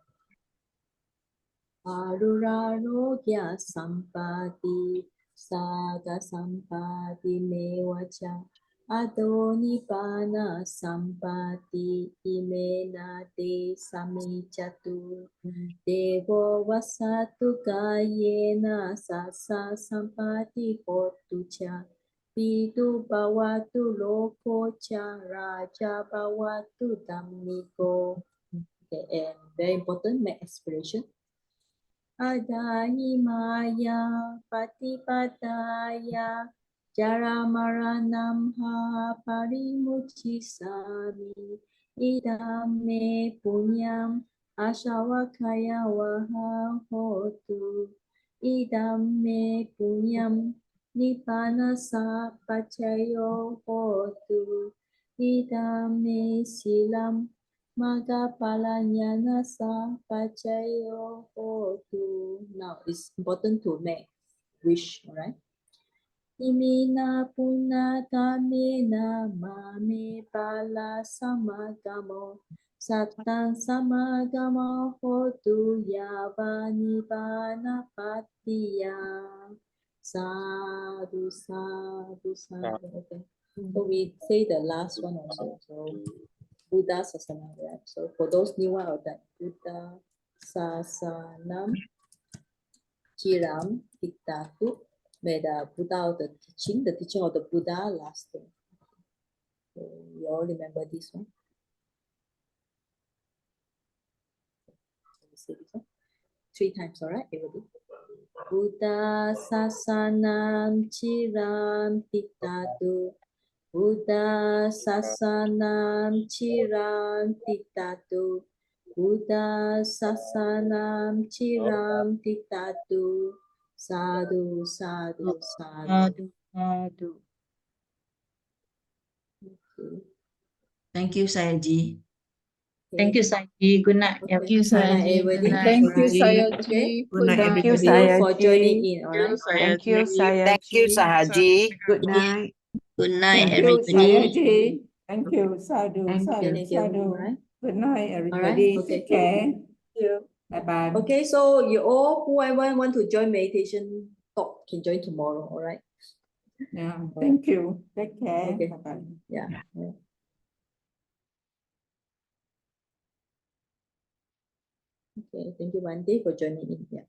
Arurarogya sampati saga sampati mevacha adonipana sampati imena te samichatu devo vasatu kayena sasa sampati hotu cha pitu bhavatu loko cha raja bhavatu dhammiko. Okay, and very important, make expression. Adahimaya patipataya jaramaranamha parimuchisami idam me punyam asawakaya waha hotu idam me punyam nipanasa pacayo hotu idam me silam Magapalanyana sampachayo hotu. Now it's important to make wish, alright? Imina puna tamina mame pala samagamo satan samagamo hotu yavani bana patiya. Sadhu, sadhu, sadhu. Okay. So we say the last one also. So Buddha Sasanam, right? So for those new one of that, Buddha Sasanam Chiram Tiktatu, where the Buddha of the teaching of the Buddha lasting. So you all remember this one? So we say this one 3 times, all right, everybody? Buddha Sasanam Chiram Tiktatu. Buddha Sasanam Chiram Tiktatu. Buddha Sasanam Chiram Tiktatu. Sadhu, sadhu, sadhu. Sadhu. Okay. Thank you, Sayaji. Thank you, Saji. Good night. Okay. Thank you, Good night, Sayaji. everybody. Good night. Thank you, Alright. Sayaji. Okay. Good night, Thank you, Thank you for Sayaji. joining in, alright? Thank you, Sayaji. Thank you, Sahaji. Good night. Good night, Thank you, everybody. Sayaji. Thank you, Sadhu, Thank Okay, Sadhu, thank you. Sadhu. Alright. Good night, Alright. everybody. Okay. Take care. Thank you. Bye-bye. Okay, so you all, whoever want to join meditation talk can join tomorrow, alright? Yeah, thank you. Take care. Okay. Bye-bye. Yeah. Yeah. Okay, thank you, Wendy, for joining in. Yeah.